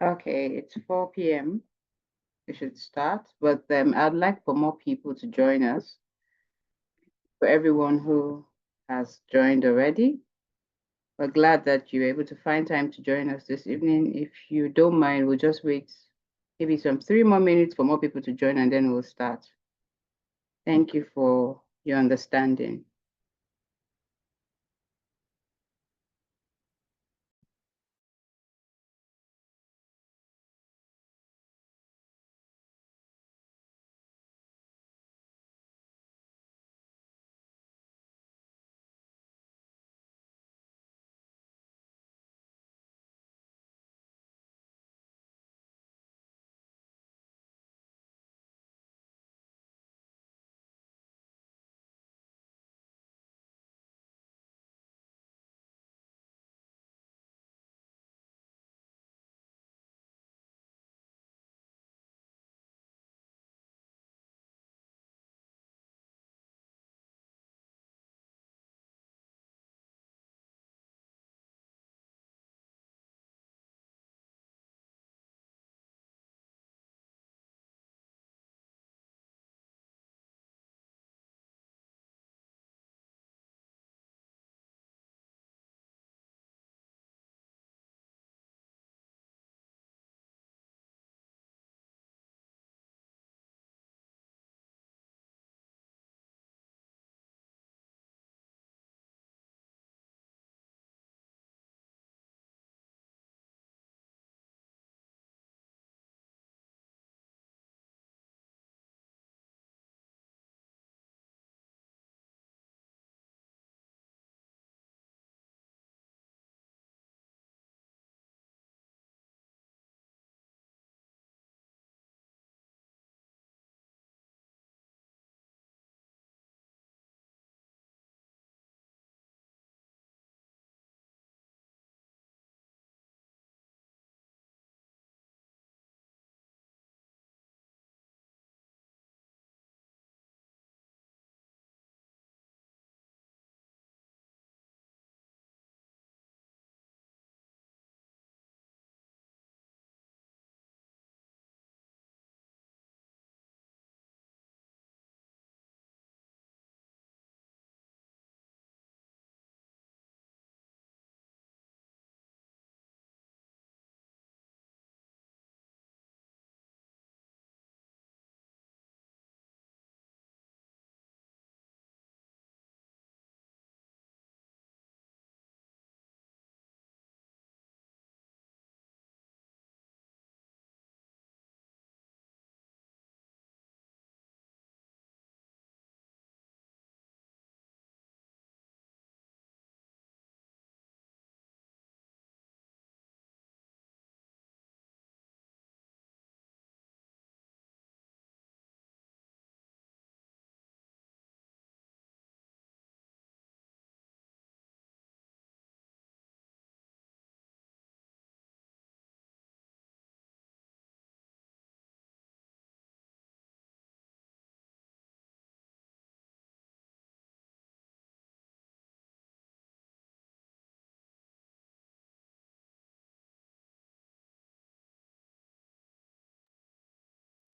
Okay, it's 4 p.m. We should start, but I'd like for more people to join us. For everyone who has joined already, we're glad that you're able to find time to join us this evening. If you don't mind, we'll just wait maybe some 3 more minutes for more people to join and then we'll start. Thank you for your understanding.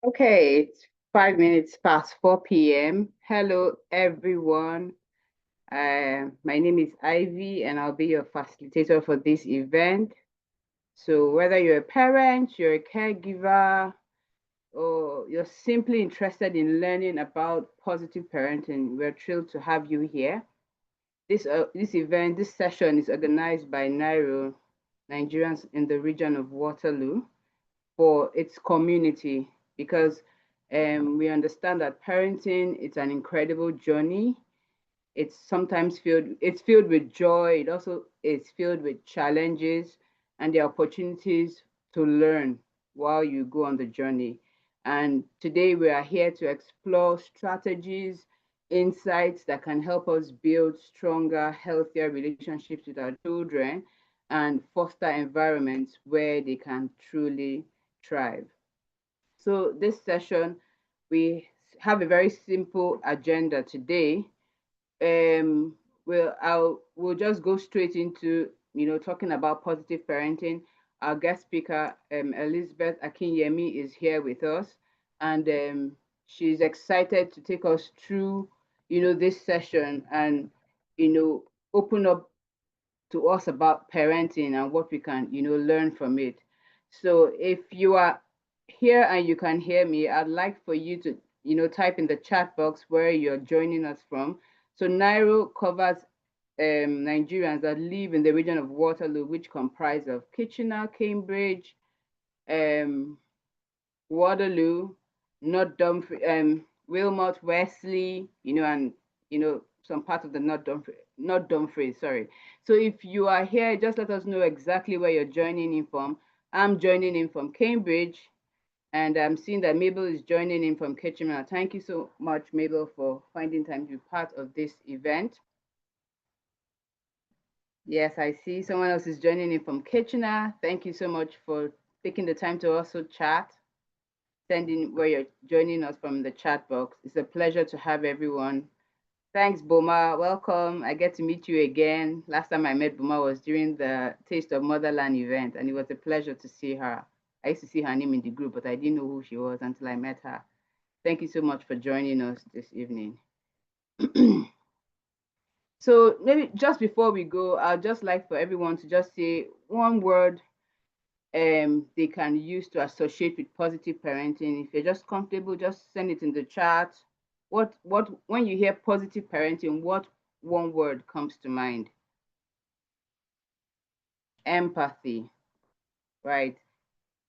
Okay, it's 5 minutes past 4 p.m. Hello, everyone. My name is Ivy, and I'll be your facilitator for this event. So, whether you're a parent, you're a caregiver, or you're simply interested in learning about positive parenting, we're thrilled to have you here. This session is organized by NIROW, Nigerians in the region of Waterloo, for its community because we understand that parenting is an incredible journey. It's filled with joy. It also is filled with challenges and the opportunities to learn while you go on the journey. And today we are here to explore strategies, insights that can help us build stronger, healthier relationships with our children and foster environments where they can truly thrive. So this session, we have a very simple agenda today. We'll just go straight into talking about positive parenting. our guest speaker, Elizabeth Akinyemi, is here with us, and she's excited to take us through, this session and, open up to us about parenting and what we can, learn from it. So if you are here and you can hear me, I'd like for you to, type in the chat box where you're joining us from. So NIROW covers Nigerians that live in the region of Waterloo, which comprise of Kitchener, Cambridge, um, Waterloo, North Dumfries, Wilmot, Wesley, and some part of the North Dumfries, sorry. So if you are here, just let us know exactly where you're joining in from. I'm joining in from Cambridge, and I'm seeing that Mabel is joining in from Kitchener. Thank you so much, Mabel, for finding time to be part of this event. Yes, I see someone else is joining in from Kitchener. Thank you so much for taking the time to also chat, sending where you're joining us from the chat box. It's a pleasure to have everyone. Thanks, Boma. Welcome. I get to meet you again. Last time I met Boma was during the Taste of Motherland event, and it was a pleasure to see her. I used to see her name in the group, but I didn't know who she was until I met her. Thank you so much for joining us this evening. So maybe just before we go, I'd just like for everyone to just say one word they can use to associate with positive parenting. If you're just comfortable, just send it in the chat. When you hear positive parenting, what one word comes to mind? Empathy, right?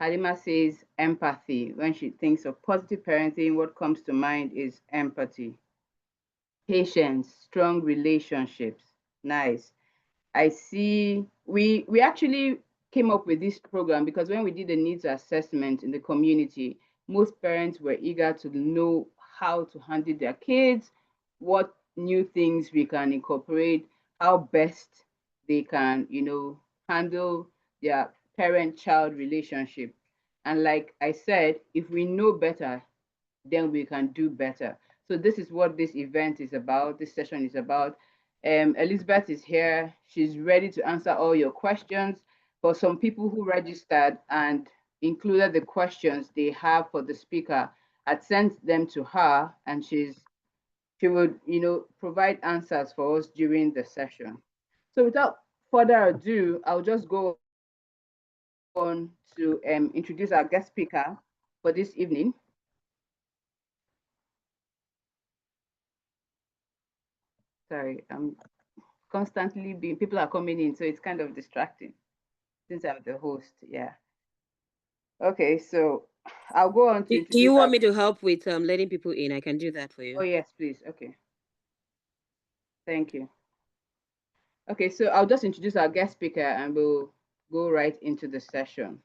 Halima says empathy. When she thinks of positive parenting, what comes to mind is empathy. Patience, strong relationships. Nice. I see. We actually came up with this program because when we did the needs assessment in the community, most parents were eager to know how to handle their kids, what new things we can incorporate, how best they can, handle their parent-child relationship. And like I said, if we know better, then we can do better. So this is what this event is about. This session is about. Elizabeth is here. She's ready to answer all your questions. For some people who registered and included the questions they have for the speaker, I sent them to her, and she would, provide answers for us during the session. So without further ado, I'll just go on to introduce our guest speaker for this evening. Sorry, I'm constantly being, people are coming in, so it's kind of distracting since I'm the host. Yeah. Okay, so I'll go on to Do introduce you want me to help with letting people in? I can do that for you. Oh, yes, please. Okay. Thank you. Okay, so I'll just introduce our guest speaker and we'll go right into the session.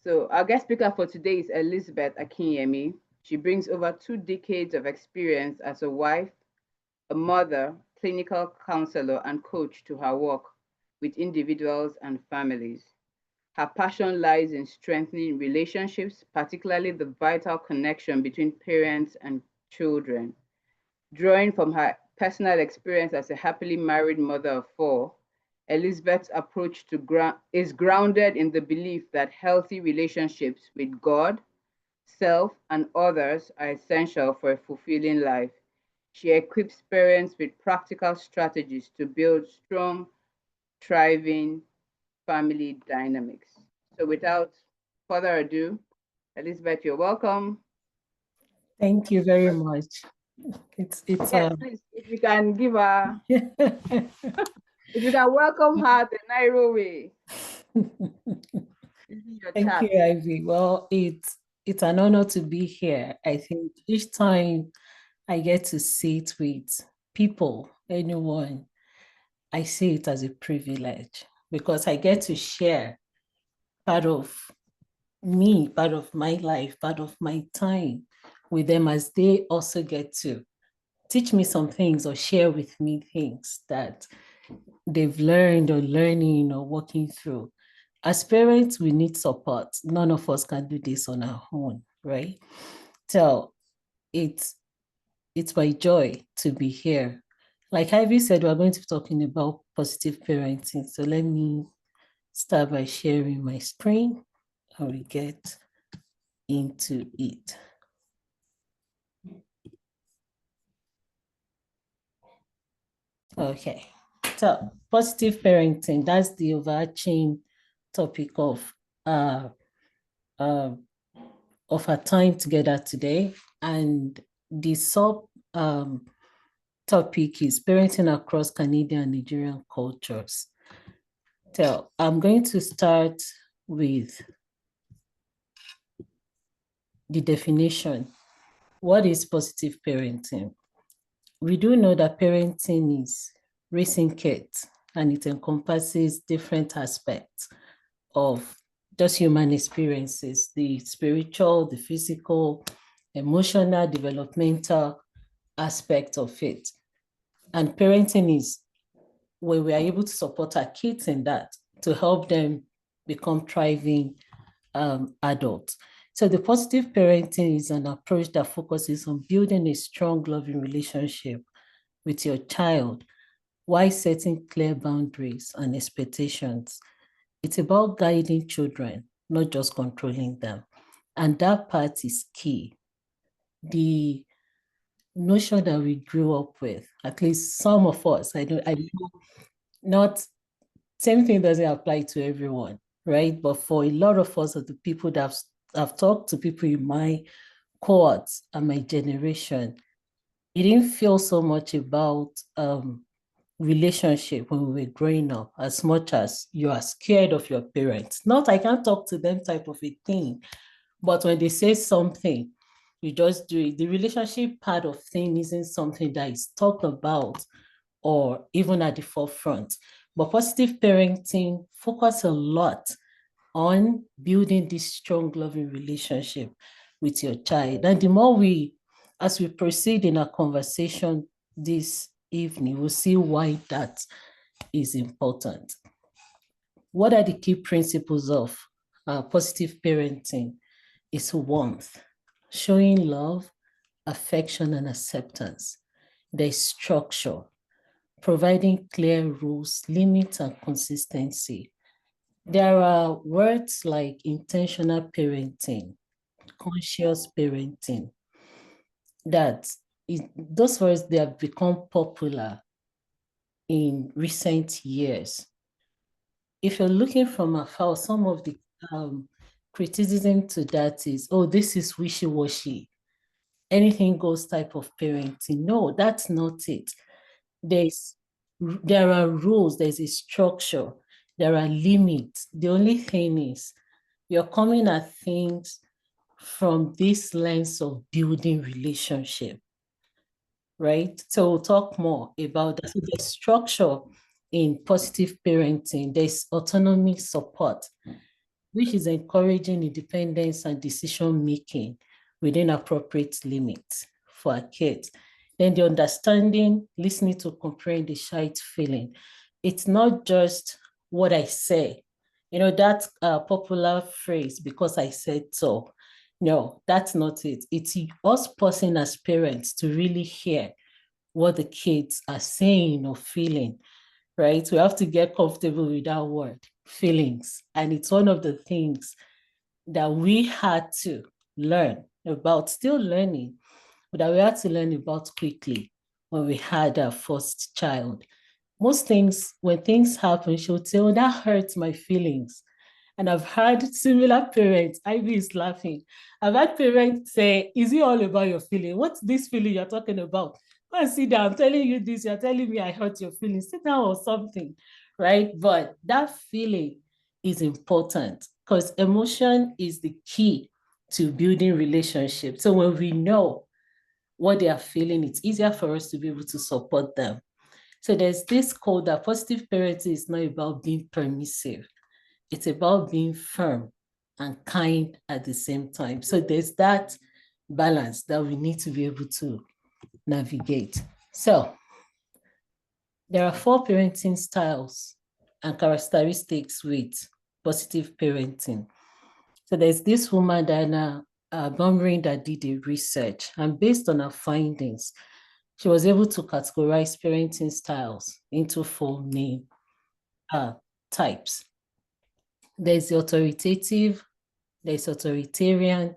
So our guest speaker for today is Elizabeth Akinyemi. She brings over 2 decades of experience as a wife, a mother, clinical counselor, and coach to her work with individuals and families. Her passion lies in strengthening relationships, particularly the vital connection between parents and children. Drawing from her personal experience as a happily married mother of 4, Elizabeth's approach is grounded in the belief that healthy relationships with God, self, and others are essential for a fulfilling life. She equips parents with practical strategies to build strong, thriving family dynamics. So without further ado, Elizabeth, you're welcome. Thank you very much. It's Yes, please, if you can give her, if you can welcome her the NIROW way. Thank you, Ivy. Well, it's an honor to be here. I think each time I get to sit with people, anyone, I see it as a privilege because I get to share part of me, part of my life, part of my time with them as they also get to teach me some things or share with me things that they've learned or learning or working through. As parents, we need support. None of us can do this on our own, right? So it's my joy to be here. Like Ivy said, we're going to be talking about positive parenting. So let me start by sharing my screen and we get into it. Okay, so positive parenting, that's the overarching topic of uh, uh, our time together today. And the sub topic is parenting across Canadian and Nigerian cultures. So I'm going to start with the definition. What is positive parenting? We do know that parenting is raising kids, and it encompasses different aspects of just human experiences, the spiritual, the physical, emotional, developmental aspect of it. And parenting is where we are able to support our kids in that to help them become thriving adults. So the positive parenting is an approach that focuses on building a strong, loving relationship with your child while setting clear boundaries and expectations. It's about guiding children, not just controlling them. And that part is key. The notion that we grew up with, at least some of us, I know not, same thing doesn't apply to everyone, right? But for a lot of us, of the people that I've talked to, people in my cohorts and my generation, it didn't feel so much about relationship when we were growing up as much as you are scared of your parents. Not I can't talk to them type of a thing, but when they say something, you just do it. The relationship part of thing isn't something that is talked about or even at the forefront. But positive parenting focus a lot on building this strong, loving relationship with your child. And the more as we proceed in our conversation this evening, we'll see why that is important. What are the key principles of positive parenting? Is warmth, showing love, affection, and acceptance. There's structure, providing clear rules, limits, and consistency. There are words like intentional parenting, conscious parenting, that those words, they have become popular in recent years. If you're looking from afar, some of the criticism to that is, oh, this is wishy-washy, anything goes type of parenting. No, that's not it. There are rules, there's a structure, there are limits. The only thing is you're coming at things from this lens of building relationship, right? So we'll talk more about that. So there's structure in positive parenting, there's autonomy support, which is encouraging independence and decision making within appropriate limits for our kids. Then the understanding, listening to comprehend the child feeling. It's not just what I say. That popular phrase, because I said so. No, that's not it. It's us pausing as parents to really hear what the kids are saying or feeling, right? We have to get comfortable with that word, feelings. And it's one of the things that we had to learn about, still learning, but that we had to learn about quickly when we had our first child. Most things, when things happen, she would say, oh, that hurts my feelings. And I've had similar parents, Ivy is laughing. I've had parents say, is it all about your feeling? What's this feeling you're talking about? Go and sit down, I'm telling you this, you're telling me I hurt your feelings. Sit down or something, right? But that feeling is important because emotion is the key to building relationships. So when we know what they are feeling, it's easier for us to be able to support them. So there's this code that positive parenting is not about being permissive. It's about being firm and kind at the same time. So there's that balance that we need to be able to navigate. So there are 4 parenting styles and characteristics with positive parenting. So there's this woman, Diana Bumring, that did the research, and based on her findings, she was able to categorize parenting styles into 4 main types. There's the authoritative, there's authoritarian,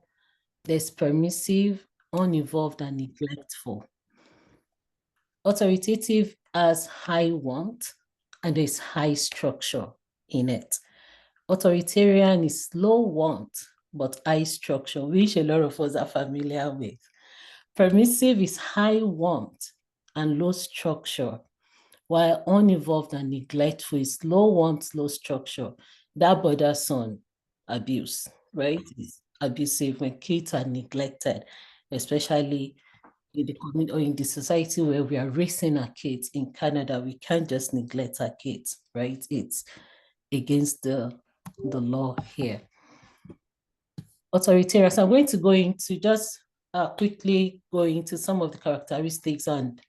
there's permissive, uninvolved, and neglectful. Authoritative has high want and there's high structure in it. Authoritarian is low want but high structure, which a lot of us are familiar with. Permissive is high want and low structure, while uninvolved and neglectful is low want, low structure. That borders on abuse, right? It's abusive when kids are neglected, especially in the community or in the society where we are raising our kids. In Canada, we can't just neglect our kids, right? It's against the law here. Authoritarian. So I'm going to go into just quickly go into some of the characteristics and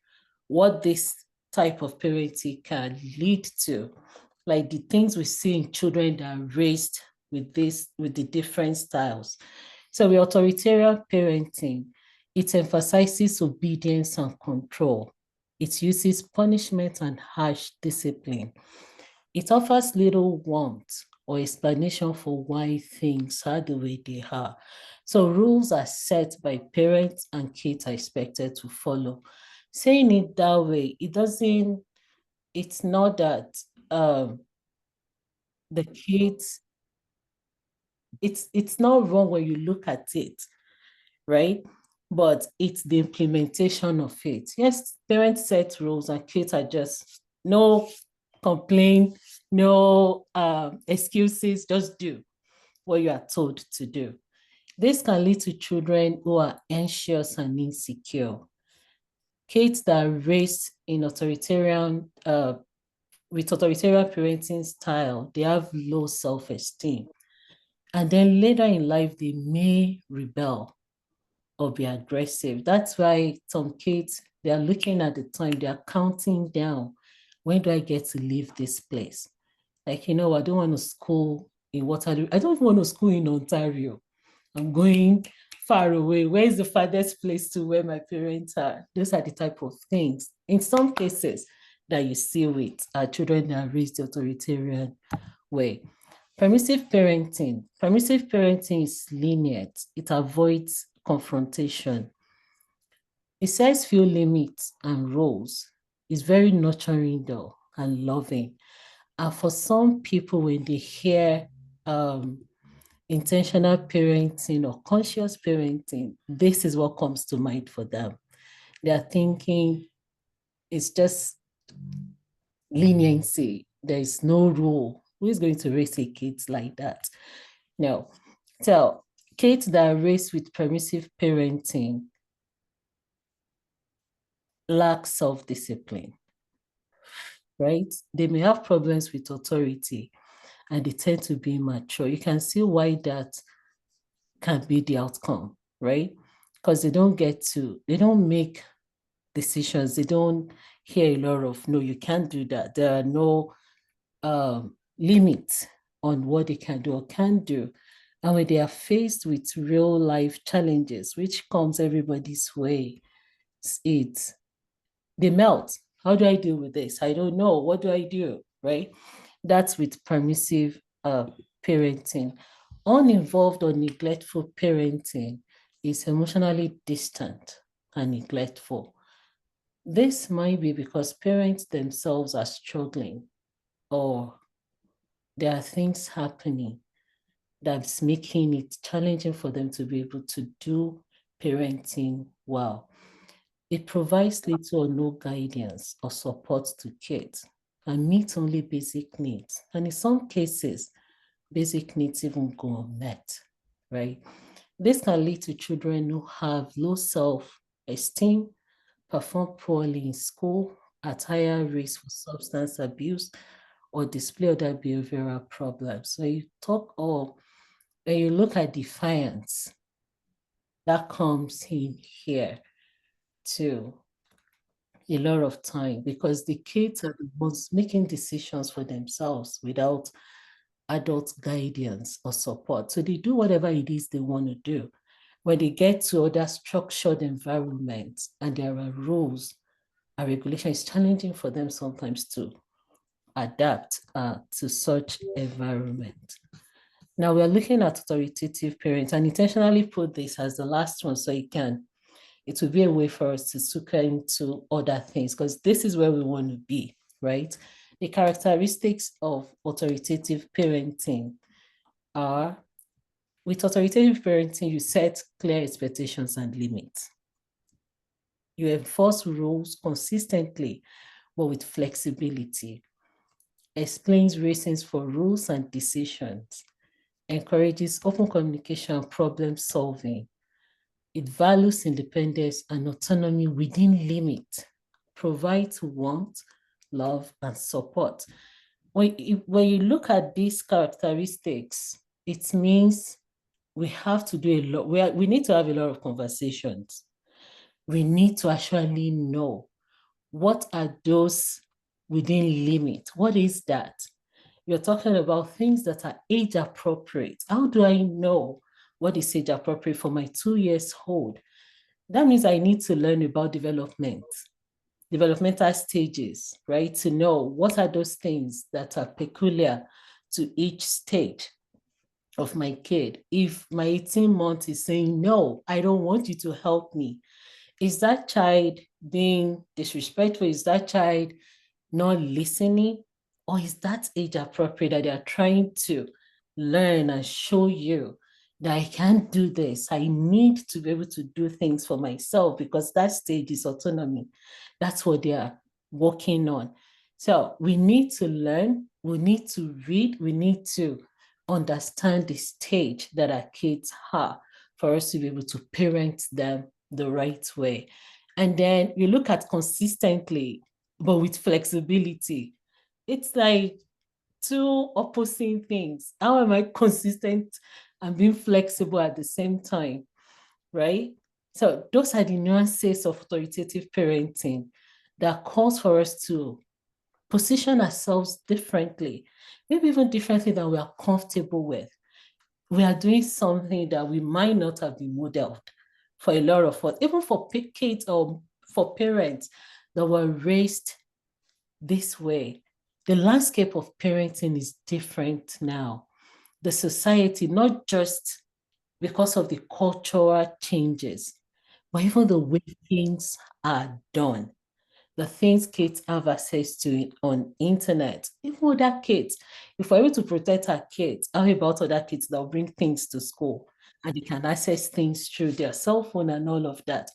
what this type of parenting can lead to, like the things we see in children that are raised with the different styles. So with authoritarian parenting, it emphasizes obedience and control. It uses punishment and harsh discipline. It offers little warmth or explanation for why things are the way they are. So rules are set by parents and kids are expected to follow. Saying it that way, it's not that the kids, it's not wrong when you look at it, right? But it's the implementation of it. Yes, parents set rules and kids are just no complaint, no excuses, just do what you are told to do. This can lead to children who are anxious and insecure. Kids that are raised in with authoritarian parenting style, they have low self-esteem. And then later in life, they may rebel or be aggressive. That's why some kids, they are looking at the time, they are counting down. When do I get to leave this place? Like, I don't want to school in Waterloo. I don't want to school in Ontario. I'm going far away. Where is the farthest place to where my parents are? Those are the type of things. In some cases that you see with children that are raised the authoritarian way. Permissive parenting. Permissive parenting is lenient. It avoids confrontation. It sets few limits and rules. It's very nurturing though and loving. And for some people, when they hear intentional parenting or conscious parenting, this is what comes to mind for them. They are thinking it's just leniency. There is no rule. Who is going to raise a kids like that? No. So kids that are raised with permissive parenting lack self-discipline, right? They may have problems with authority and they tend to be immature. You can see why that can be the outcome, right? Because they don't make decisions. They don't hear a lot of, no, you can't do that. There are no limits on what they can do or can't do. And when they are faced with real life challenges, which comes everybody's way, they melt. How do I deal with this? I don't know. What do I do? Right? That's with permissive parenting. Uninvolved or neglectful parenting is emotionally distant and neglectful. This might be because parents themselves are struggling or there are things happening that's making it challenging for them to be able to do parenting well. It provides little or no guidance or support to kids and meets only basic needs. And in some cases, basic needs even go unmet, right? This can lead to children who have low self-esteem, perform poorly in school, at higher risk for substance abuse, or display other behavioral problems. So you talk or when you look at defiance, that comes in here too a lot of time because the kids are the ones making decisions for themselves without adult guidance or support. So they do whatever it is they want to do. When they get to other structured environments and there are rules and regulations, it's challenging for them sometimes to adapt to such environment. Now we're looking at authoritative parents, and intentionally put this as the last one so it will be a way for us to sucker into other things, because this is where we want to be, right? The characteristics of authoritative parenting are: with authoritative parenting, you set clear expectations and limits. You enforce rules consistently, but with flexibility. Explains reasons for rules and decisions. Encourages open communication and problem solving. It values independence and autonomy within limit. Provides warmth, love, and support. When you look at these characteristics, it means we have to do a lot. We need to have a lot of conversations. We need to actually know what are those within limit. What is that? You're talking about things that are age appropriate. How do I know what is age appropriate for my 2 years old? That means I need to learn about developmental stages, right? To know what are those things that are peculiar to each stage of my kid. If my 18-month is saying, no, I don't want you to help me, is that child being disrespectful? Is that child not listening? Or is that age appropriate that they are trying to learn and show you that I can't do this? I need to be able to do things for myself, because that stage is autonomy. That's what they are working on. So we need to learn, we need to read, we need to understand the stage that our kids are for us to be able to parent them the right way. And then you look at consistently, but with flexibility. It's like two opposing things. How am I consistent and being flexible at the same time? Right? So those are the nuances of authoritative parenting that calls for us to position ourselves differently, maybe even differently than we are comfortable with. We are doing something that we might not have been modeled for a lot of us, even for kids or for parents that were raised this way. The landscape of parenting is different now. The society, not just because of the cultural changes, but even the way things are done, the things kids have access to on internet, even other kids. If we're able to protect our kids, how about other kids that will bring things to school and they can access things through their cell phone and all of that?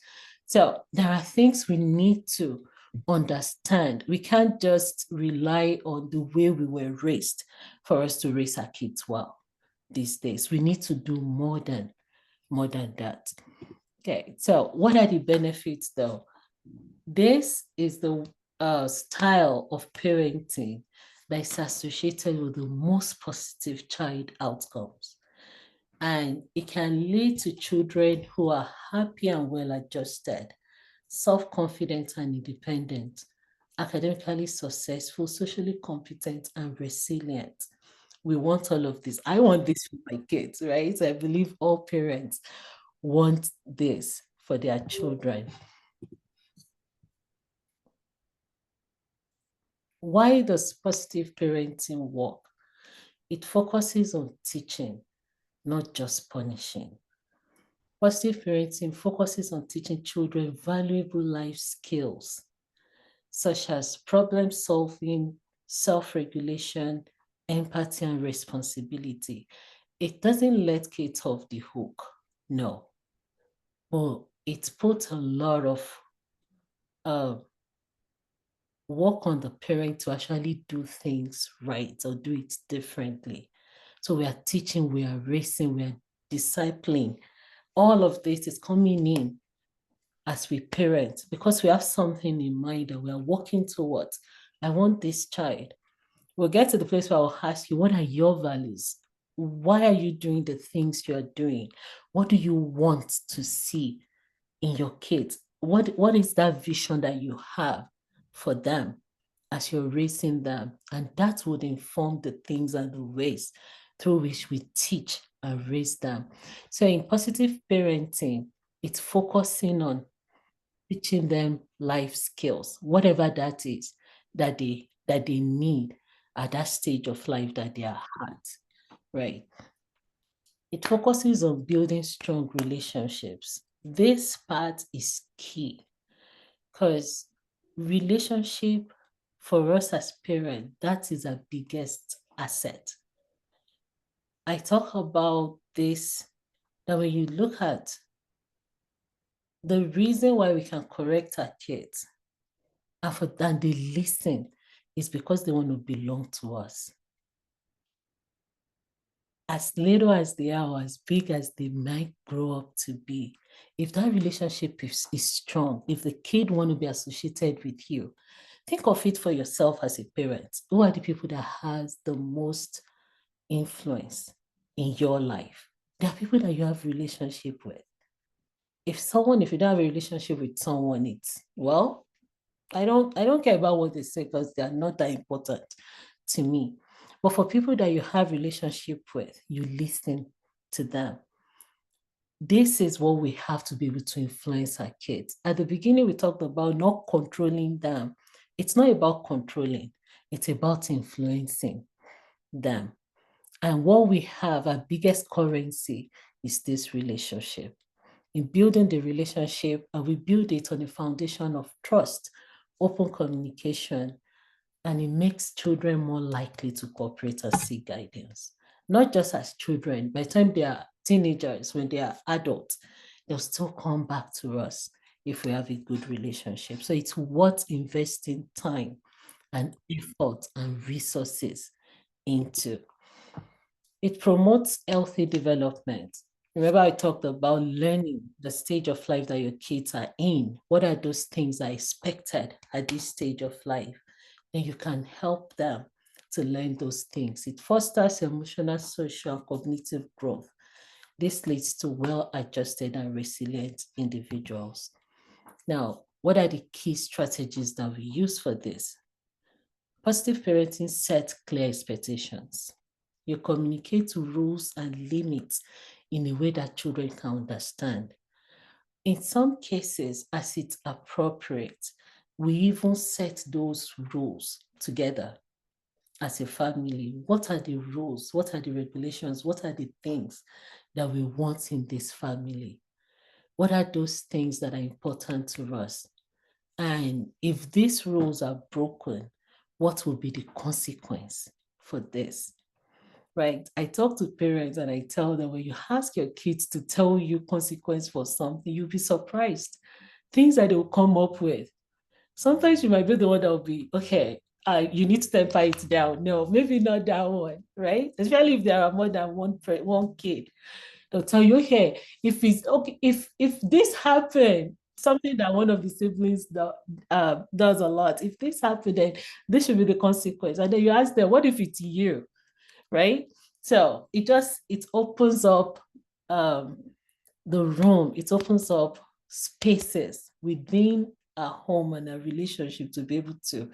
So there are things we need to understand. We can't just rely on the way we were raised for us to raise our kids well these days. We need to do more than that. Okay, so what are the benefits though? This is the style of parenting that is associated with the most positive child outcomes. And it can lead to children who are happy and well adjusted, self-confident and independent, academically successful, socially competent, and resilient. We want all of this. I want this for my kids, right? I believe all parents want this for their children. Why does positive parenting work? It focuses on teaching, not just punishing. Positive parenting focuses on teaching children valuable life skills, such as problem solving, self regulation, empathy, and responsibility. It doesn't let kids off the hook, no. But it puts a lot of uh, work on the parent to actually do things right or do it differently. So we are teaching, we are raising, we are discipling. All of this is coming in as we parent because we have something in mind that we are working towards. I want this child. We'll get to the place where I'll ask you, what are your values? Why are you doing the things you're doing? What do you want to see in your kids? What is that vision that you have for them as you're raising them? And that would inform the things and the ways through which we teach and raise them. So in positive parenting, it's focusing on teaching them life skills, whatever that is that they need at that stage of life that they are at, right? It focuses on building strong relationships. This part is key because relationship for us as parents, that is our biggest asset. I talk about this that when you look at the reason why we can correct our kids and they listen is because they want to belong to us. As little as they are or as big as they might grow up to be, if that relationship is strong, if the kid want to be associated with you, think of it for yourself as a parent. Who are the people that has the most influence in your life? There are people that you have relationship with. If you don't have a relationship with someone, it's well, I don't care about what they say because they are not that important to me. But for people that you have relationship with, you listen to them. This is what we have to be able to influence our kids. At the beginning, we talked about not controlling them. It's not about controlling, it's about influencing them. And what we have, our biggest currency, is this relationship. In building the relationship, and we build it on a foundation of trust, open communication, and it makes children more likely to cooperate and seek guidance. Not just as children, by the time they are teenagers, when they are adults, they'll still come back to us if we have a good relationship. So it's worth investing time and effort and resources into. It promotes healthy development. Remember, I talked about learning the stage of life that your kids are in. What are those things that are expected at this stage of life? And you can help them to learn those things. It fosters emotional, social, and cognitive growth. This leads to well-adjusted and resilient individuals. Now, what are the key strategies that we use for this? Positive parenting sets clear expectations. You communicate rules and limits in a way that children can understand. In some cases, as it's appropriate, we even set those rules together as a family. What are the rules? What are the regulations? What are the things that we want in this family? What are those things that are important to us? And if these rules are broken, what will be the consequence for this? Right? I talk to parents and I tell them when you ask your kids to tell you consequence for something, you'll be surprised. Things that they'll come up with. Sometimes you might be the one that will be, okay, you need to temper it down. No, maybe not that one, right? Especially if there are more than one kid. They'll tell you, okay, if it's okay, if this happened, something that one of the siblings does a lot. If this happened, then this should be the consequence. And then you ask them, what if it's you? Right? So it opens up the room, it opens up spaces within a home and a relationship to be able to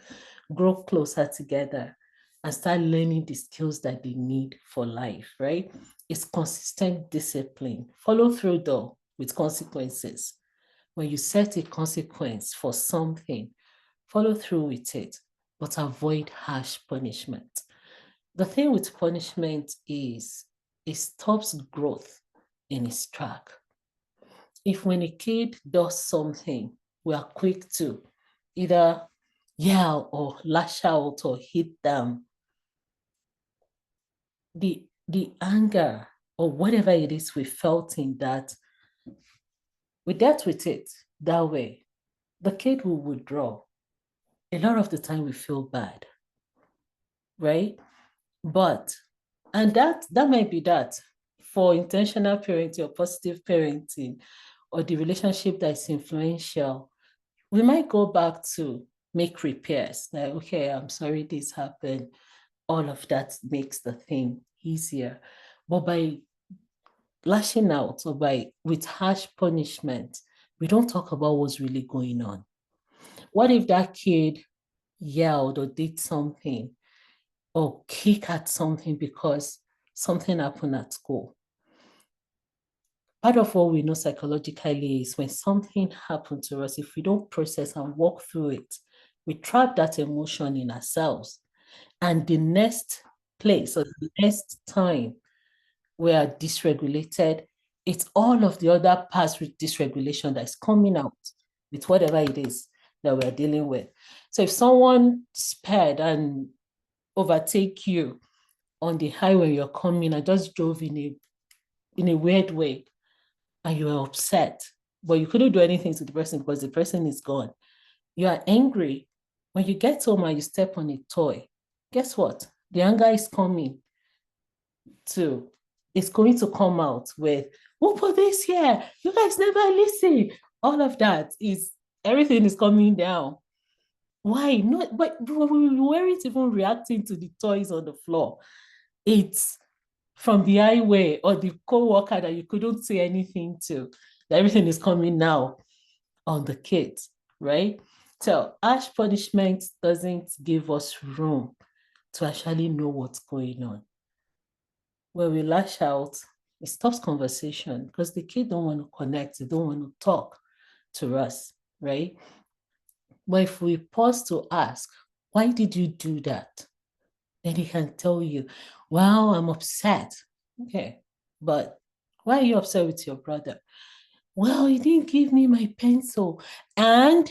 grow closer together and start learning the skills that they need for life, right? It's consistent discipline. Follow through though with consequences. When you set a consequence for something, follow through with it, but avoid harsh punishment. The thing with punishment is it stops growth in its track. If when a kid does something, we are quick to either yell or lash out or hit them, the anger or whatever it is we felt in that, we dealt with it that way. The kid will withdraw. A lot of the time we feel bad, right? But and that might be that for intentional parenting or positive parenting or the relationship that is influential, we might go back to make repairs. Like, okay, I'm sorry this happened. All of that makes the thing easier. But by lashing out or by with harsh punishment, we don't talk about what's really going on. What if that kid yelled or did something or kick at something because something happened at school? Part of what we know psychologically is when something happened to us, if we don't process and walk through it, we trap that emotion in ourselves. And the next place or the next time we are dysregulated, it's all of the other past dysregulation that's coming out with whatever it is that we're dealing with. So if someone sped and overtake you on the highway, you're coming, I just drove in a weird way, and you are upset, but you couldn't do anything to the person because the person is gone. You are angry. When you get home and you step on a toy, guess what? The anger is coming to, it's going to come out with, who put this here? You guys never listen. All of that is, everything is coming down. Why? Not, but we weren't even reacting to the toys on the floor. It's from the highway or the co-worker that you couldn't say anything to, that everything is coming now on the kids, right? So harsh punishment doesn't give us room to actually know what's going on. When we lash out, it stops conversation because the kid don't want to connect, they don't want to talk to us, right? But if we pause to ask, why did you do that? Then he can tell you, well, I'm upset. Okay, but why are you upset with your brother? Well, he didn't give me my pencil. And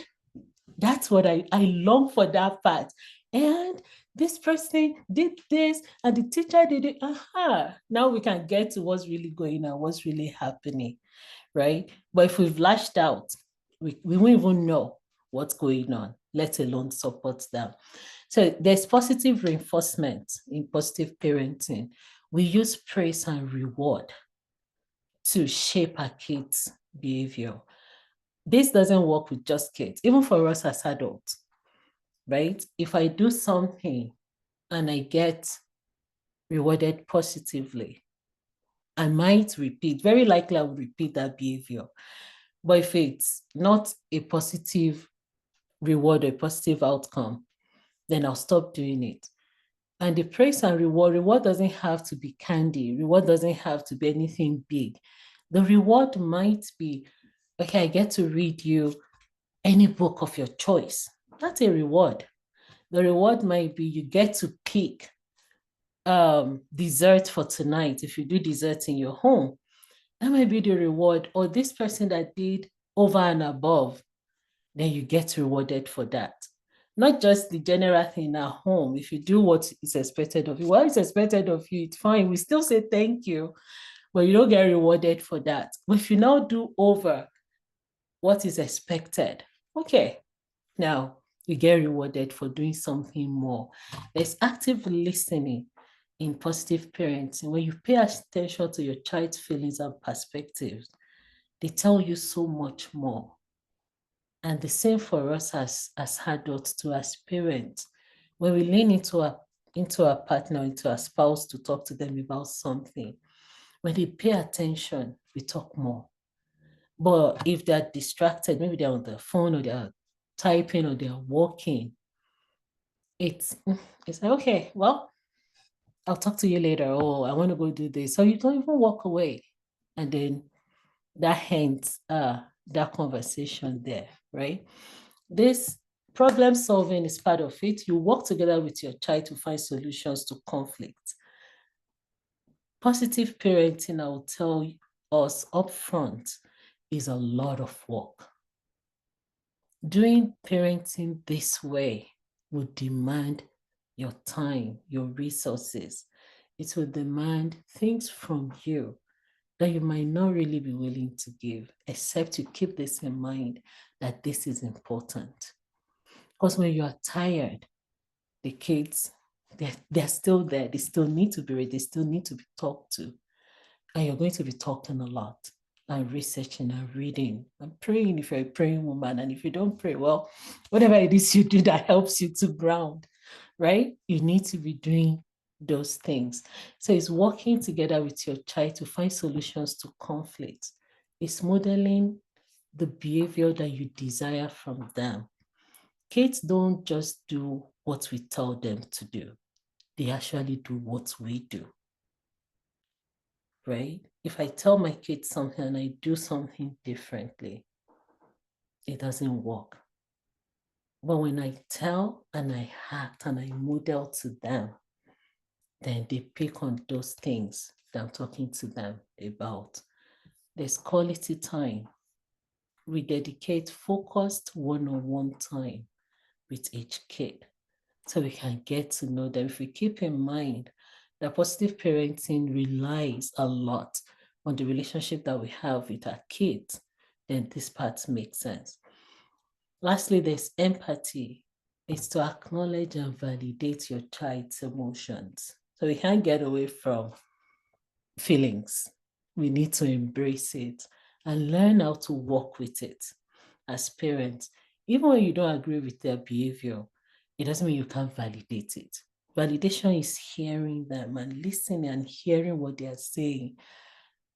that's what I long for, that part. And this person did this, and the teacher did it. Aha. Now we can get to what's really going on, what's really happening, right? But if we've lashed out, we won't even know what's going on, let alone support them. So there's positive reinforcement in positive parenting. We use praise and reward to shape our kids' behavior. This doesn't work with just kids, even for us as adults, right? If I do something and I get rewarded positively, I might repeat, very likely I will repeat that behavior. But if it's not a positive reward or a positive outcome, then I'll stop doing it. And the praise and reward doesn't have to be candy. Reward doesn't have to be anything big. The reward might be, okay, I get to read you any book of your choice. That's a reward. The reward might be you get to pick dessert for tonight. If you do dessert in your home, that might be the reward. Or this person that did over and above, then you get rewarded for that. Not just the general thing at home. If you do what is expected of you, what is expected of you, it's fine. We still say thank you, but you don't get rewarded for that. But if you now do over what is expected, okay, now you get rewarded for doing something more. There's active listening in positive parenting. When you pay attention to your child's feelings and perspectives, they tell you so much more. And the same for us as adults too, as parents. When we lean into our partner, into our spouse to talk to them about something, when they pay attention, we talk more. But if they're distracted, maybe they're on the phone or they're typing or they're walking, it's like, okay, well, I'll talk to you later. Oh, I want to go do this. So you don't even walk away. And then that ends that conversation there, right? This problem solving is part of it. You work together with your child to find solutions to conflict. Positive parenting, I will tell us upfront, is a lot of work. Doing parenting this way would demand your time, your resources. It will demand things from you that you might not really be willing to give, except you keep this in mind that this is important. Because when you are tired, the kids, they're still there. They still need to be read. They still need to be talked to. And you're going to be talking a lot and researching and reading and praying if you're a praying woman. And if you don't pray, well, whatever it is you do that helps you to ground, right? You need to be doing those things. So it's working together with your child to find solutions to conflict. It's modeling the behavior that you desire from them. Kids don't just do what we tell them to do. They actually do what we do, right? If I tell my kids something and I do something differently, it doesn't work. But when I tell and I act and I model to them, then they pick on those things that I'm talking to them about. There's quality time. We dedicate focused one-on-one time with each kid so we can get to know them. If we keep in mind that positive parenting relies a lot on the relationship that we have with our kids, then this part makes sense. Lastly, there's empathy. It's to acknowledge and validate your child's emotions. So we can't get away from feelings. We need to embrace it and learn how to work with it as parents. Even when you don't agree with their behavior, it doesn't mean you can't validate it. Validation is hearing them and listening and hearing what they are saying.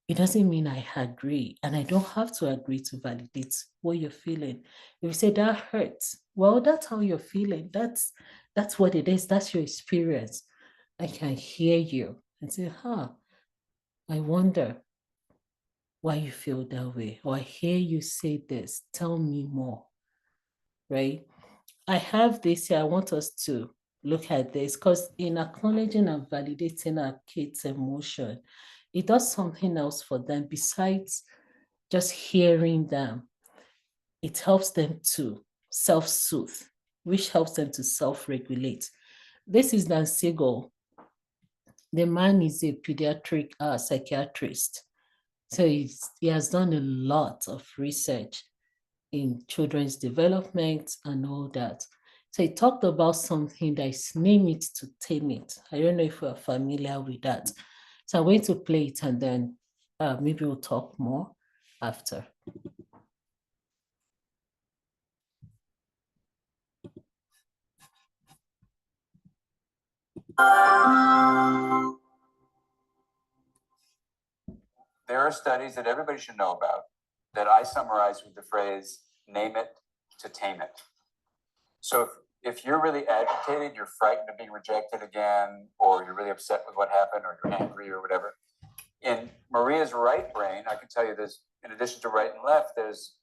It doesn't mean I agree, and I don't have to agree to validate what you're feeling. If you say that hurts, well, that's how you're feeling. That's what it is. That's your experience. I can hear you and say, I wonder why you feel that way. Or I hear you say this. Tell me more. Right? I have this here. I want us to look at this because in acknowledging and validating our kids' emotion, it does something else for them besides just hearing them. It helps them to self-soothe, which helps them to self-regulate. This is Dan Siegel. The man is a pediatric psychiatrist. So he has done a lot of research in children's development and all that. So he talked about something that is name it to tame it. I don't know if we're familiar with that. So I'm going to play it and then maybe we'll talk more after. There are studies that everybody should know about that I summarize with the phrase, name it to tame it. So if you're really agitated, you're frightened of being rejected again, or you're really upset with what happened, or you're angry or whatever, in Maria's right brain, I can tell you this, in addition to right and left, there's,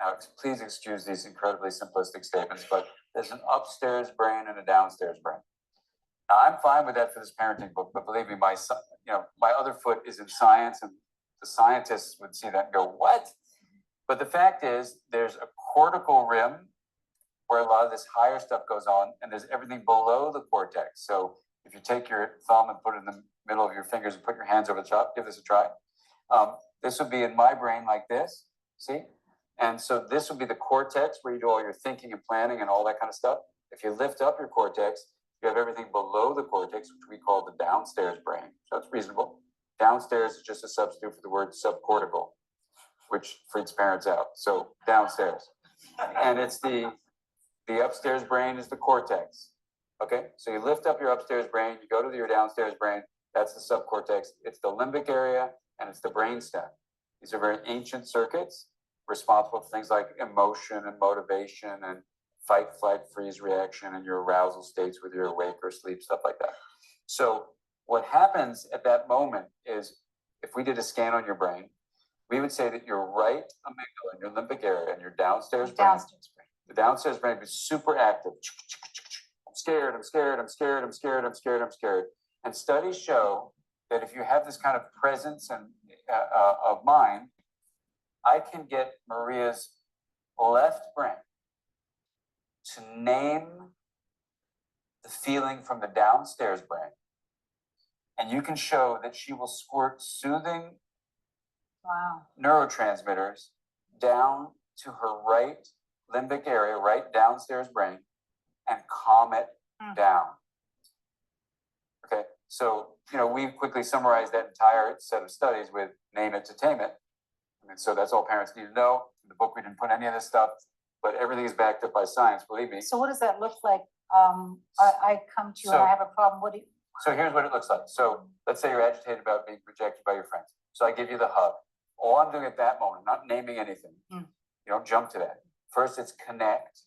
now please excuse these incredibly simplistic statements, but there's an upstairs brain and a downstairs brain. Now, I'm fine with that for this parenting book, but believe me, my other foot is in science, and the scientists would see that and go, what? But the fact is, there's a cortical rim where a lot of this higher stuff goes on, and there's everything below the cortex. So if you take your thumb and put it in the middle of your fingers and put your hands over the top, give this a try. This would be in my brain like this, see? And so this would be the cortex where you do all your thinking and planning and all that kind of stuff. If you lift up your cortex, you have everything below the cortex, which we call the downstairs brain. So it's reasonable. Downstairs is just a substitute for the word subcortical, which freaks parents out. So downstairs. And it's the upstairs brain is the cortex. Okay, so you lift up your upstairs brain, you go to your downstairs brain, that's the subcortex. It's the limbic area and it's the brainstem. These are very ancient circuits responsible for things like emotion and motivation and fight, flight, freeze reaction and your arousal states whether you're awake or asleep, stuff like that. So what happens at that moment is if we did a scan on your brain, we would say that your right amygdala and your limbic area and your downstairs brain, the downstairs brain is super active. I'm scared, I'm scared, I'm scared, I'm scared, I'm scared, I'm scared. And studies show that if you have this kind of presence and of mind, I can get Maria's left brain to name the feeling from the downstairs brain. And you can show that she will squirt soothing neurotransmitters down to her right limbic area, right downstairs brain, and calm it down. Okay, so we quickly summarize that entire set of studies with name it to tame it. I mean, so that's all parents need to know. In the book, we didn't put any of this stuff, but everything is backed up by science, believe me. So what does that look like? I come to you and I have a problem. What do you? So here's what it looks like. So let's say you're agitated about being rejected by your friends. So I give you the hug. All I'm doing at that moment, I'm not naming anything. You don't jump to that. First, it's connect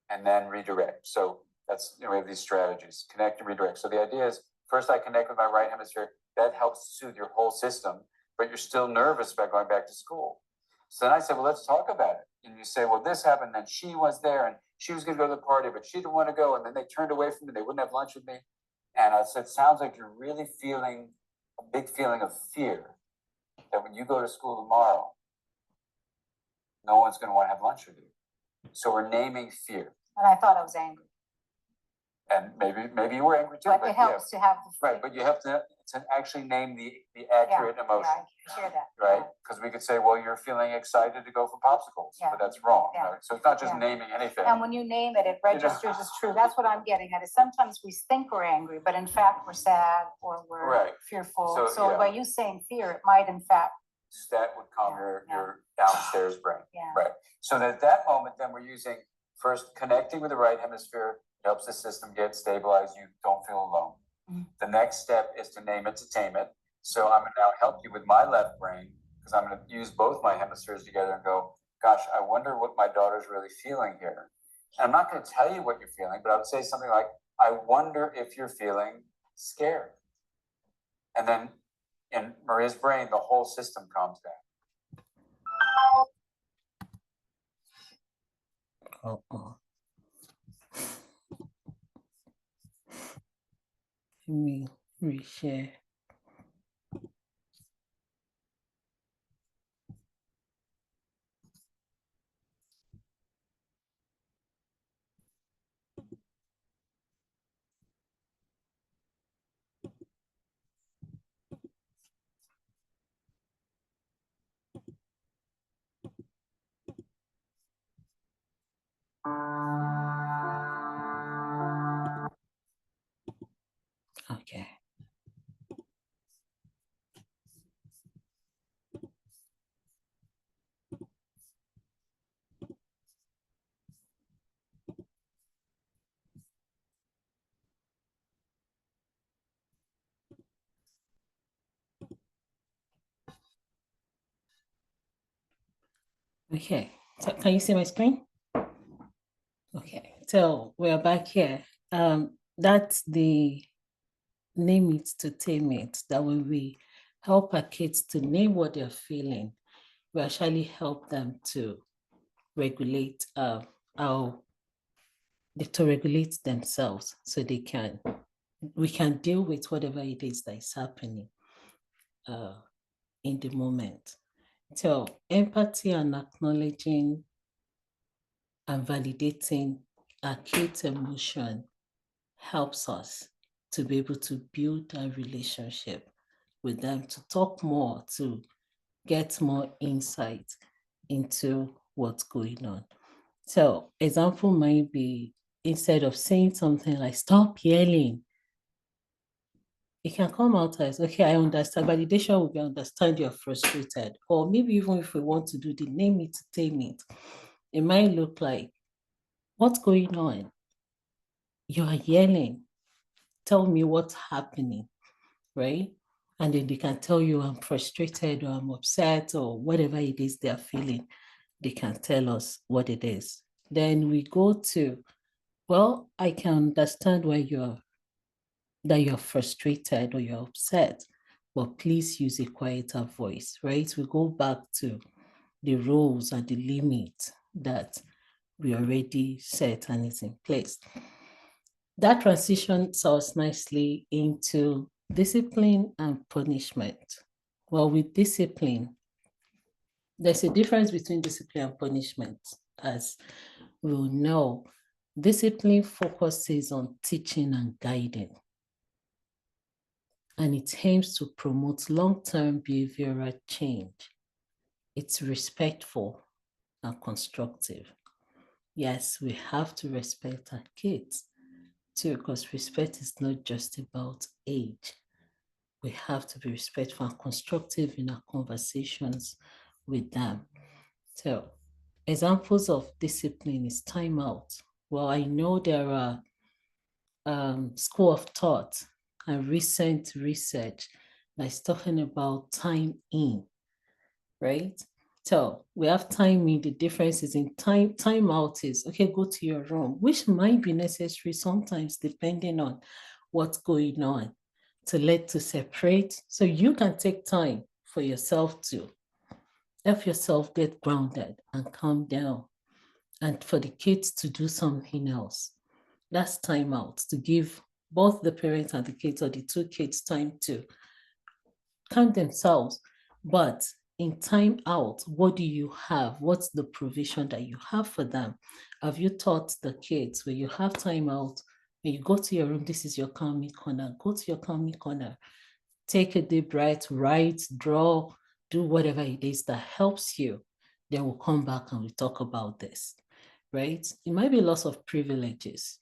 and then redirect. So that's, we have these strategies, connect and redirect. So the idea is first I connect with my right hemisphere. That helps soothe your whole system, but you're still nervous about going back to school. So then I said, well, let's talk about it. And you say, well, this happened, and she was there, and she was going to go to the party, but she didn't want to go, and then they turned away from me. They wouldn't have lunch with me. And I said, sounds like you're really feeling a big feeling of fear that when you go to school tomorrow, no one's going to want to have lunch with you. So we're naming fear. And I thought I was angry. And maybe you were angry too. But it helps to have the. Right, but you have to actually name the accurate emotion. Yeah, I hear that. Right? Because we could say, well, you're feeling excited to go for popsicles, but that's wrong. Yeah. Right? So it's not just naming anything. And when you name it, it registers as true. That's what I'm getting at. Is sometimes we think we're angry, but in fact we're sad or we're fearful. So by you saying fear, it might in fact. That would calm your downstairs brain. Yeah. Right. So at that moment, then we're using first connecting with the right hemisphere. Helps the system get stabilized. You don't feel alone. Mm-hmm. The next step is to name it to tame it. So I'm going to now help you with my left brain because I'm going to use both my hemispheres together and go, gosh, I wonder what my daughter's really feeling here. And I'm not going to tell you what you're feeling, but I would say something like, I wonder if you're feeling scared. And then in Maria's brain, the whole system calms down. Let me reshare. Okay. Okay, so can you see my screen? Okay, so we're back here. That's the name it to tame it. That when we help our kids to name what they're feeling, we actually help them to regulate to regulate themselves so we can deal with whatever it is that is happening in the moment. So empathy and acknowledging and validating our kids' emotion helps us to be able to build a relationship with them, to talk more, to get more insight into what's going on. So example might be, instead of saying something like, stop yelling, it can come out as, okay, I understand. Validation will be, understand you're frustrated. Or maybe even if we want to do the name it, tame it might look like, what's going on? You are yelling. Tell me what's happening, right? And then they can tell you, I'm frustrated or I'm upset or whatever it is they're feeling. They can tell us what it is. Then we go to, well, I can understand why you're frustrated or you're upset, but please use a quieter voice, right? We go back to the rules and the limit that we already set and is in place. That transitions us nicely into discipline and punishment. Well, with discipline, there's a difference between discipline and punishment. As we'll know, discipline focuses on teaching and guiding, and it aims to promote long-term behavioral change. It's respectful and constructive. Yes, we have to respect our kids too, because respect is not just about age. We have to be respectful and constructive in our conversations with them. So, examples of discipline is timeout. Well, I know there are school of thought and recent research that's talking about time in, right? So we have time in, the difference is in time out is, okay, go to your room, which might be necessary sometimes depending on what's going on to separate. So you can take time for yourself to help yourself get grounded and calm down, and for the kids to do something else. That's time out, to give both the parents and the kids or the two kids time to calm themselves. But in time out, what do you have? What's the provision that you have for them? Have you taught the kids when you have time out, when you go to your room, this is your calming corner, go to your calming corner, take a deep breath, write, draw, do whatever it is that helps you. Then we'll come back and we talk about this, right? It might be loss of privileges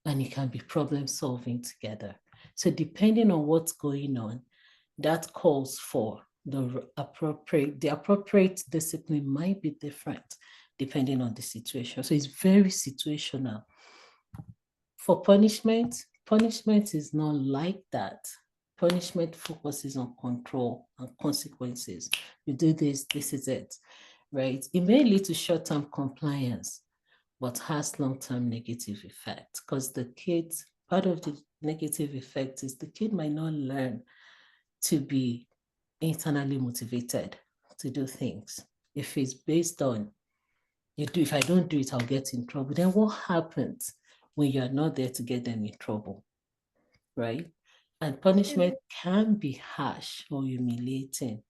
and it can be problem solving together. So depending on what's going on, that calls for the appropriate discipline might be different depending on the situation. So it's very situational. For punishment is not like that. Punishment focuses on control and consequences. You do this, this is it, right? It may lead to short-term compliance, but has long-term negative effect because the kids, part of the negative effect is the kid might not learn to be internally motivated to do things. If it's based on, if I don't do it, I'll get in trouble, then what happens when you're not there to get them in trouble, right? And punishment can be harsh or humiliating.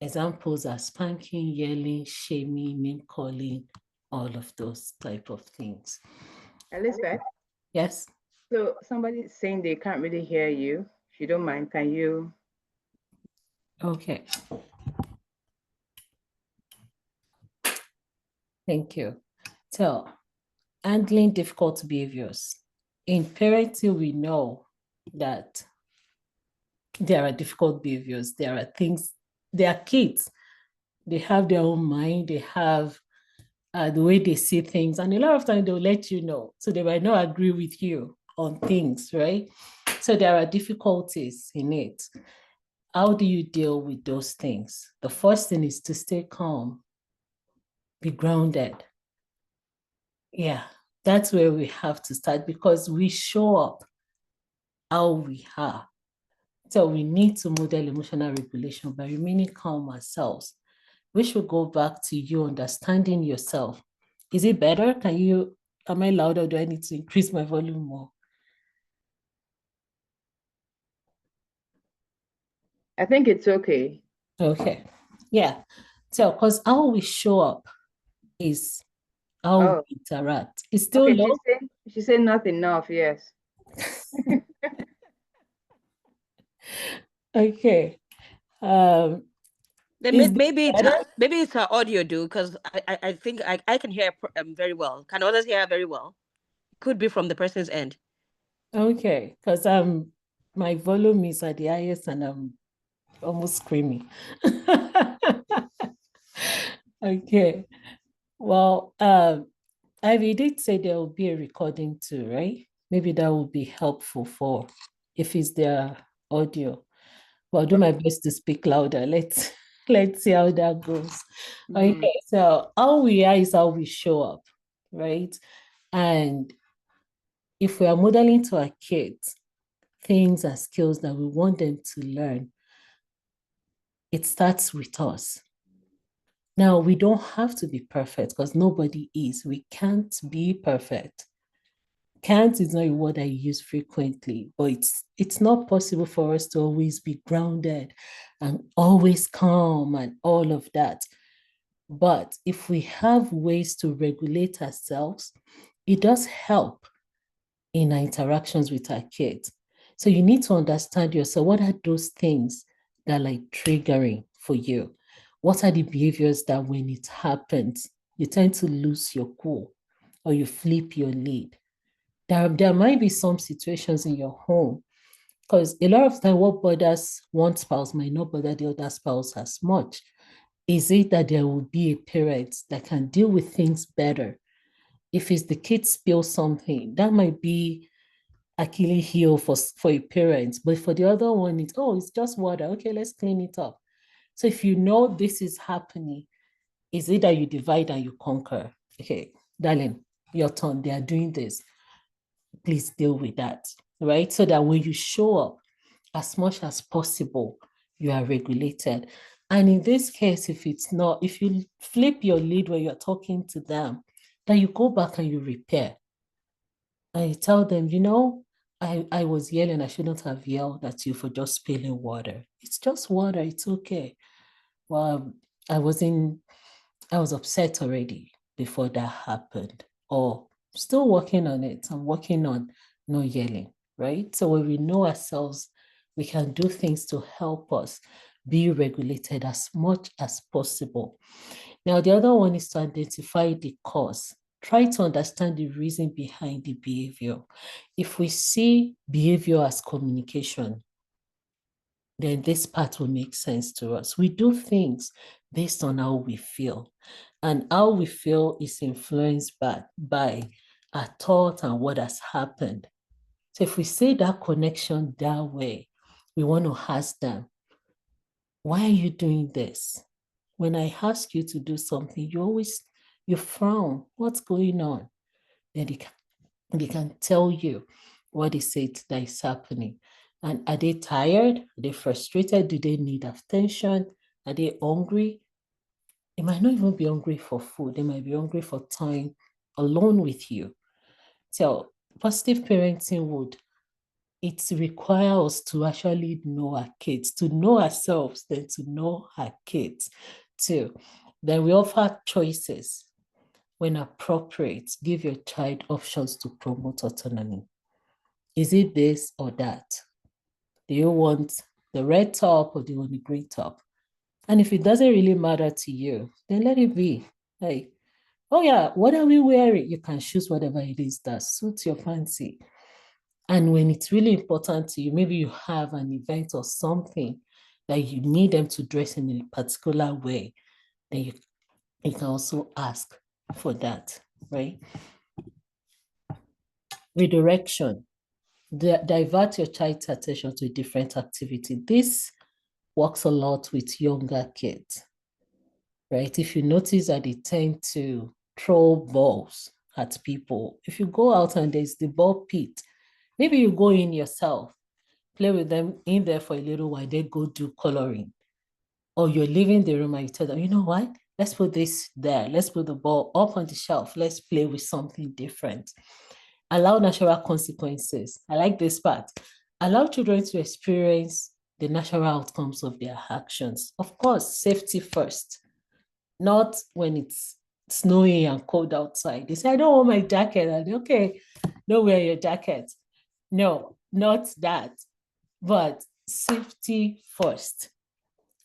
Examples are spanking, yelling, shaming, name calling, all of those type of things. Elizabeth? Yes? So somebody's saying they can't really hear you. If you don't mind, can you? Okay. Thank you. So, handling difficult behaviors. In parenting, we know that there are difficult behaviors. There are things, they are kids. They have their own mind. They have the way they see things. And a lot of times they'll let you know. So they might not agree with you on things, right? So there are difficulties in it. How do you deal with those things? The first thing is to stay calm, be grounded. Yeah, that's where we have to start because we show up how we are. So we need to model emotional regulation by remaining calm ourselves, which will go back to you understanding yourself. Is it better? Am I louder? Do I need to increase my volume more? I think it's okay. Okay. Yeah. So, because how we show up is how we interact. It's still okay, low. She said not enough, yes. Okay. Then maybe it's her audio, because I think I can hear very well. Can others hear very well? Could be from the person's end. Okay, because my volume is at the highest and I'm almost screaming. Okay. Well, Ivy did say there will be a recording too, right? Maybe that would be helpful for if it's their audio. Well, I'll do my best to speak louder. Let's see how that goes. Okay, so how we are is how we show up, right? And if we are modeling to our kids things and skills that we want them to learn, it starts with us. Now, we don't have to be perfect because nobody is. We can't be perfect. Can't is not a word I use frequently, but it's not possible for us to always be grounded and always calm and all of that. But if we have ways to regulate ourselves, it does help in our interactions with our kids. So you need to understand yourself. What are those things that are like triggering for you? What are the behaviors that when it happens, you tend to lose your cool or you flip your lid? There might be some situations in your home because a lot of time what bothers one spouse might not bother the other spouse as much. Is it that there will be a parent that can deal with things better? If it's the kid spill something, that might be Achilles heel for a parent, but for the other one, it's just water. Okay, let's clean it up. So if you know this is happening, is it that you divide and you conquer? Okay, darling, your turn. They are doing this. Please deal with that, right? So that when you show up, as much as possible, you are regulated. And in this case, if you flip your lid when you're talking to them, then you go back and you repair. And you tell them, I was yelling. I shouldn't have yelled at you for just spilling water. It's just water. It's okay. Well, I wasn't, I was upset already before that happened. Or still working on it. I'm working on no yelling, right? So when we know ourselves, we can do things to help us be regulated as much as possible. Now, the other one is to identify the cause. Try to understand the reason behind the behavior. If we see behavior as communication, then this part will make sense to us. We do things based on how we feel, and how we feel is influenced by our thought and what has happened. So if we see that connection that way, we want to ask them, why are you doing this? When I ask you to do something, you frown. What's going on? Then they can tell you what is it that is happening. And are they tired? Are they frustrated? Do they need attention? Are they hungry? They might not even be hungry for food. They might be hungry for time alone with you. So positive parenting would, it requires us to actually know our kids, to know ourselves, then to know our kids too. Then we offer choices. When appropriate, give your child options to promote autonomy. Is it this or that? Do you want the red top or do you want the green top? And if it doesn't really matter to you, then let it be. Like, oh yeah, what are we wearing? You can choose whatever it is that suits your fancy. And when it's really important to you, maybe you have an event or something that you need them to dress in a particular way, then you can also ask for that, right? Redirection. Divert your child's attention to a different activity. This works a lot with younger kids, right? If you notice that they tend to throw balls at people, if you go out and there's the ball pit, maybe you go in yourself, play with them in there for a little while, then go do coloring. Or you're leaving the room and you tell them, you know what? Let's put this there. Let's put the ball up on the shelf. Let's play with something different. Allow natural consequences. I like this part. Allow children to experience the natural outcomes of their actions. Of course, safety first, not when it's snowy and cold outside. They say, I don't want my jacket. And okay, don't wear your jacket. No, not that, but safety first.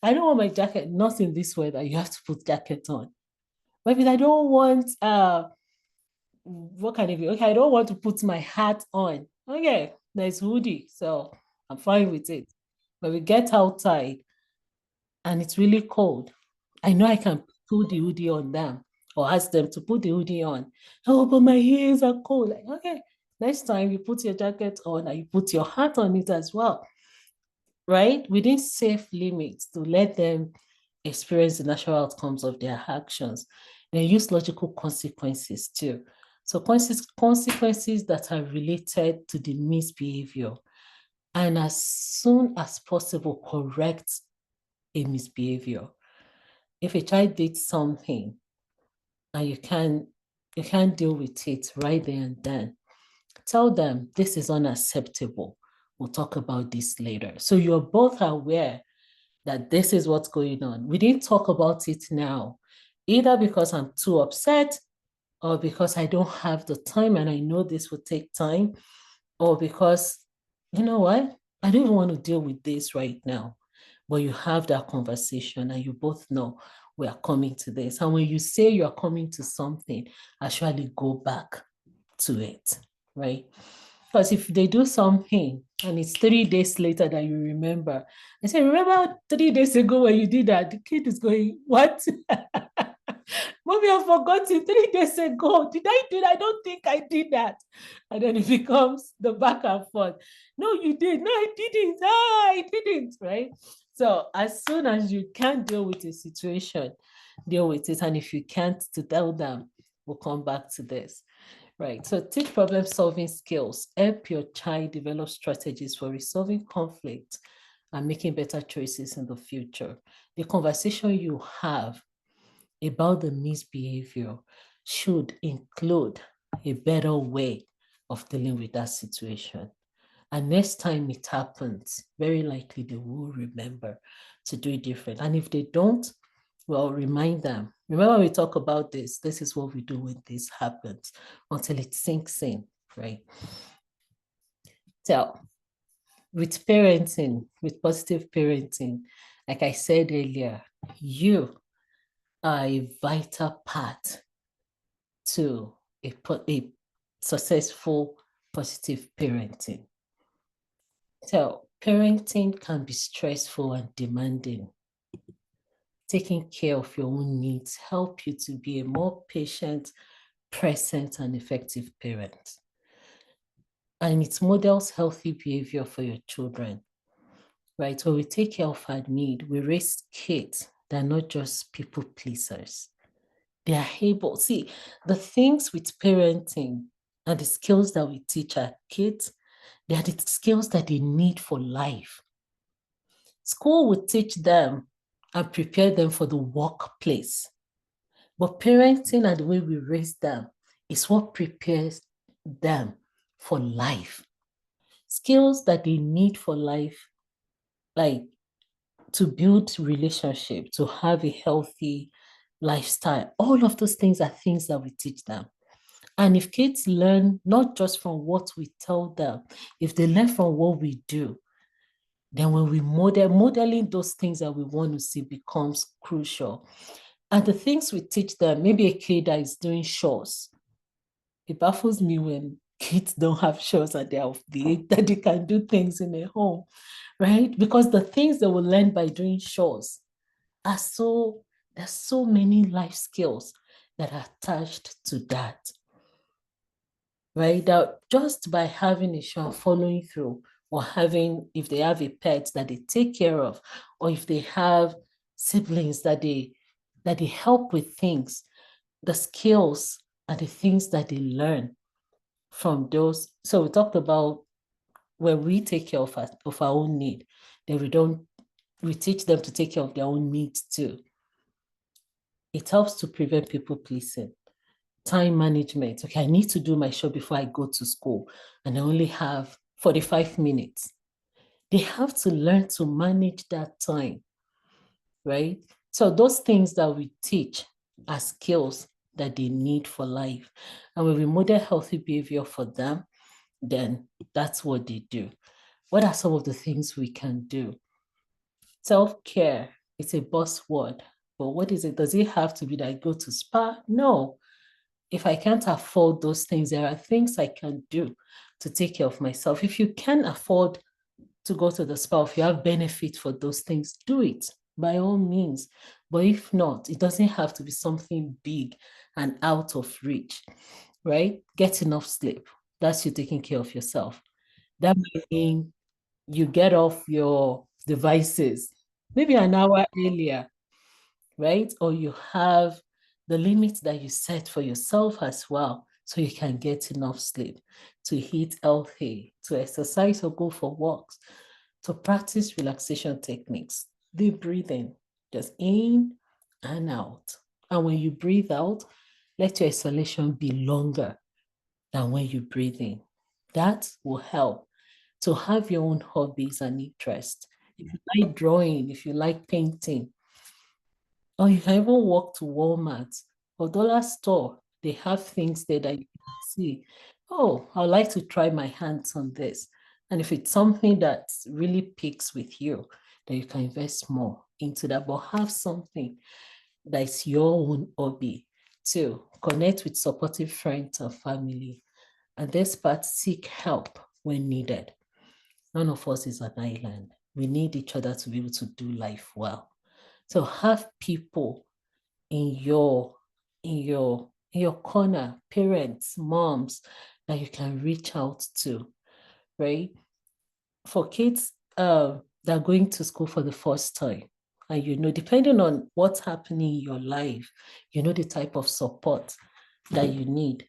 I don't want my jacket, not in this weather. You have to put jacket on. But if I don't want what kind of, okay, I don't want to put my hat on. Okay, there's hoodie, so I'm fine with it. But we get outside and it's really cold. I know I can put the hoodie on them or ask them to put the hoodie on. Oh, but my ears are cold. Like, okay, next time you put your jacket on and you put your hat on it as well, right? Within safe limits to let them experience the natural outcomes of their actions. Then use logical consequences too. So consequences that are related to the misbehavior. And as soon as possible, correct a misbehavior. If a child did something and you can't deal with it right there and then, tell them this is unacceptable. We'll talk about this later. So you're both aware that this is what's going on. We didn't talk about it now, either because I'm too upset or because I don't have the time and I know this will take time, or because, you know what, I don't even want to deal with this right now. But you have that conversation and you both know we are coming to this. And when you say you are coming to something, actually go back to it, right? Because if they do something and it's 3 days later that you remember, I say, remember 3 days ago when you did that? The kid is going, what? Mommy, I've forgotten 3 days ago. Did I do that? I don't think I did that. And then it becomes the back and forth. No, you did. No, I didn't. I didn't, right? So as soon as you can deal with a situation, deal with it. And if you can't, to tell them, we'll come back to this. Right. So teach problem solving skills. Help your child develop strategies for resolving conflict and making better choices in the future. The conversation you have about the misbehavior should include a better way of dealing with that situation. And next time it happens, very likely they will remember to do it different. And if they don't, well, remind them. Remember, we talk about this. This is what we do when this happens until it sinks in, right? So, with parenting, with positive parenting, like I said earlier, you are a vital part to a successful positive parenting. So, parenting can be stressful and demanding. Taking care of your own needs help you to be a more patient, present, and effective parent. And it models healthy behavior for your children, right? When we take care of our need, we raise kids that are not just people pleasers. They are able, see, the things with parenting and the skills that we teach our kids, they are the skills that they need for life. School would teach them and prepare them for the workplace. But parenting and the way we raise them is what prepares them for life. Skills that they need for life, like to build relationship, to have a healthy lifestyle. All of those things are things that we teach them. And if kids learn not just from what we tell them, if they learn from what we do, then when we modeling those things that we want to see becomes crucial. And the things we teach them, maybe a kid that is doing chores, it baffles me when kids don't have chores at their the age that they can do things in a home, right? Because the things they will learn by doing chores are there's so many life skills that are attached to that, right? That just by having a show and following through, or having, if they have a pet that they take care of, or if they have siblings that they help with things, the skills and the things that they learn from those. So we talked about when we take care of our own need, then we teach them to take care of their own needs too. It helps to prevent people pleasing. Time management. Okay, I need to do my show before I go to school, and I only have 45 minutes. They have to learn to manage that time, right? So those things that we teach are skills that they need for life. And when we model healthy behavior for them, then that's what they do. What are some of the things we can do? Self-care, it's a buzzword, but what is it? Does it have to be that I go to spa? No. If I can't afford those things, there are things I can do to take care of myself. If you can afford to go to the spa, if you have benefit for those things, do it by all means. But if not, it doesn't have to be something big and out of reach, right? Get enough sleep. That's you taking care of yourself. That might mean you get off your devices maybe an hour earlier, right? Or you have the limits that you set for yourself as well, so you can get enough sleep, to eat healthy, to exercise or go for walks, to practice relaxation techniques, deep breathing, just in and out. And when you breathe out, let your exhalation be longer than when you breathe in. That will help to have your own hobbies and interests. If you like drawing, if you like painting, or you can even walk to Walmart or dollar store. They have things there that you can see. Oh, I'd like to try my hands on this. And if it's something that really picks with you, then you can invest more into that. But have something that is your own hobby to connect with supportive friends and family. And this part, seek help when needed. None of us is an island. We need each other to be able to do life well. So have people in your corner, parents, moms that you can reach out to, right? For kids that are going to school for the first time, and depending on what's happening in your life, the type of support that you need.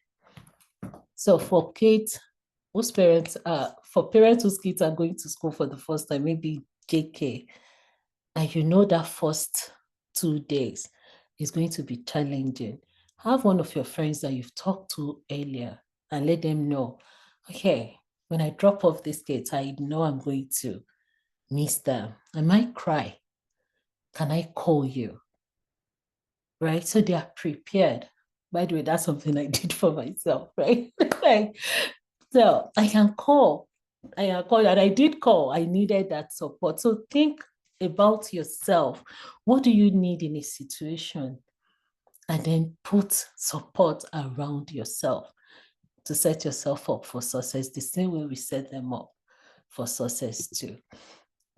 So for kids whose parents for parents whose kids are going to school for the first time, maybe JK, and that first 2 days is going to be challenging. Have one of your friends that you've talked to earlier and let them know, okay, When I drop off these kids, I know I'm going to miss them. I might cry. Can I call you? Right? So they are prepared. By the way, that's something I did for myself, right? Like, so I can call. I can call, and I did call. I needed that support. So think about yourself. What do you need in a situation? And then put support around yourself to set yourself up for success, the same way we set them up for success too.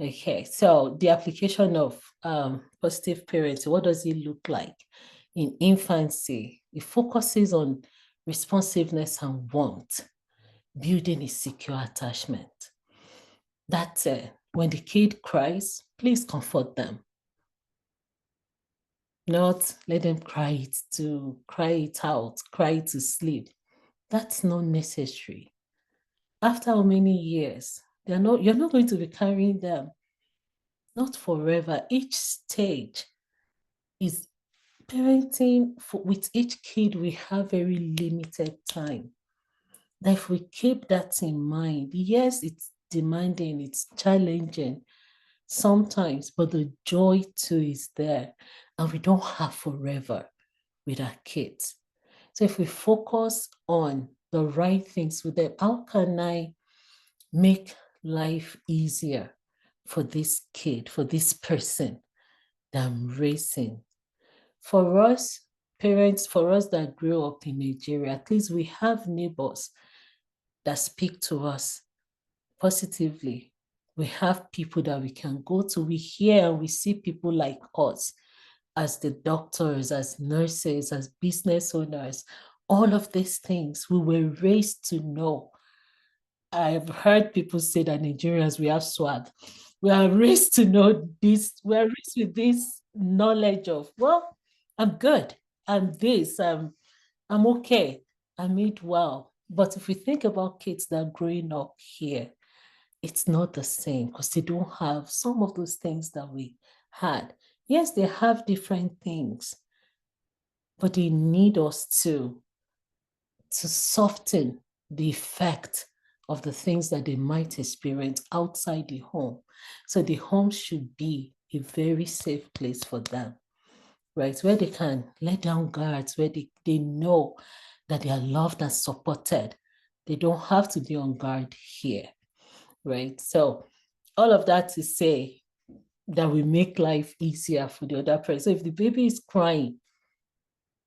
Okay, so the application of positive parenting, what does it look like? In infancy, it focuses on responsiveness and warmth, building a secure attachment. That's it. When the kid cries, please comfort them. Not let them cry it out, cry to sleep. That's not necessary. After how many years? You're not going to be carrying them. Not forever. Each stage is parenting. With each kid, we have very limited time. That if we keep that in mind, yes, it's demanding, it's challenging sometimes, but the joy too is there. And we don't have forever with our kids. So if we focus on the right things with them, how can I make life easier for this kid, for this person that I'm raising? For us, parents, for us that grew up in Nigeria, at least we have neighbors that speak to us positively. We have people that we can go to. We hear and we see people like us as the doctors, as nurses, as business owners, all of these things we were raised to know. I've heard people say that Nigerians, we have swag. We are raised to know this. We are raised with this knowledge of, well, I'm good. I'm this. I'm okay. I made well. But if we think about kids that are growing up here, it's not the same because they don't have some of those things that we had. Yes, they have different things, but they need us to soften the effect of the things that they might experience outside the home. So the home should be a very safe place for them, right? Where they can let down guards, where they know that they are loved and supported. They don't have to be on guard here, right? So all of that to say that we make life easier for the other person. So if the baby is crying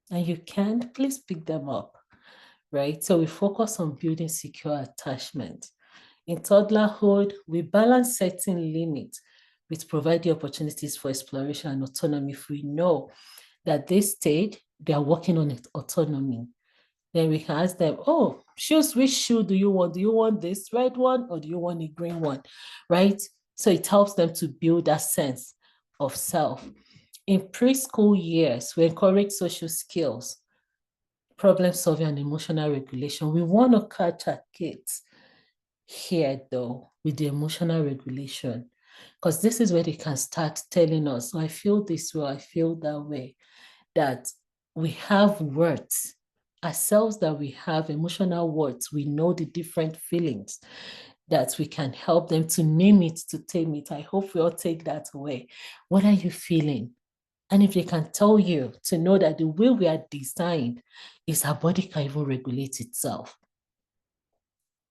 and you can't, please pick them up, right? So we focus on building secure attachment. In toddlerhood, we balance setting limits with providing opportunities for exploration and autonomy. If we know that this stage, they are working on autonomy, then we can ask them, oh, shoes, which shoe do you want? Do you want this red one or do you want a green one, right? So it helps them to build that sense of self. In preschool years, we encourage social skills, problem solving, and emotional regulation. We want to catch our kids here, though, with the emotional regulation, because this is where they can start telling us, oh, I feel this way, I feel that way, that we have words ourselves, that we have emotional words. We know the different feelings that we can help them to name it, to tame it. I hope we all take that away. What are you feeling? And if they can tell you, to know that the way we are designed is our body can even regulate itself.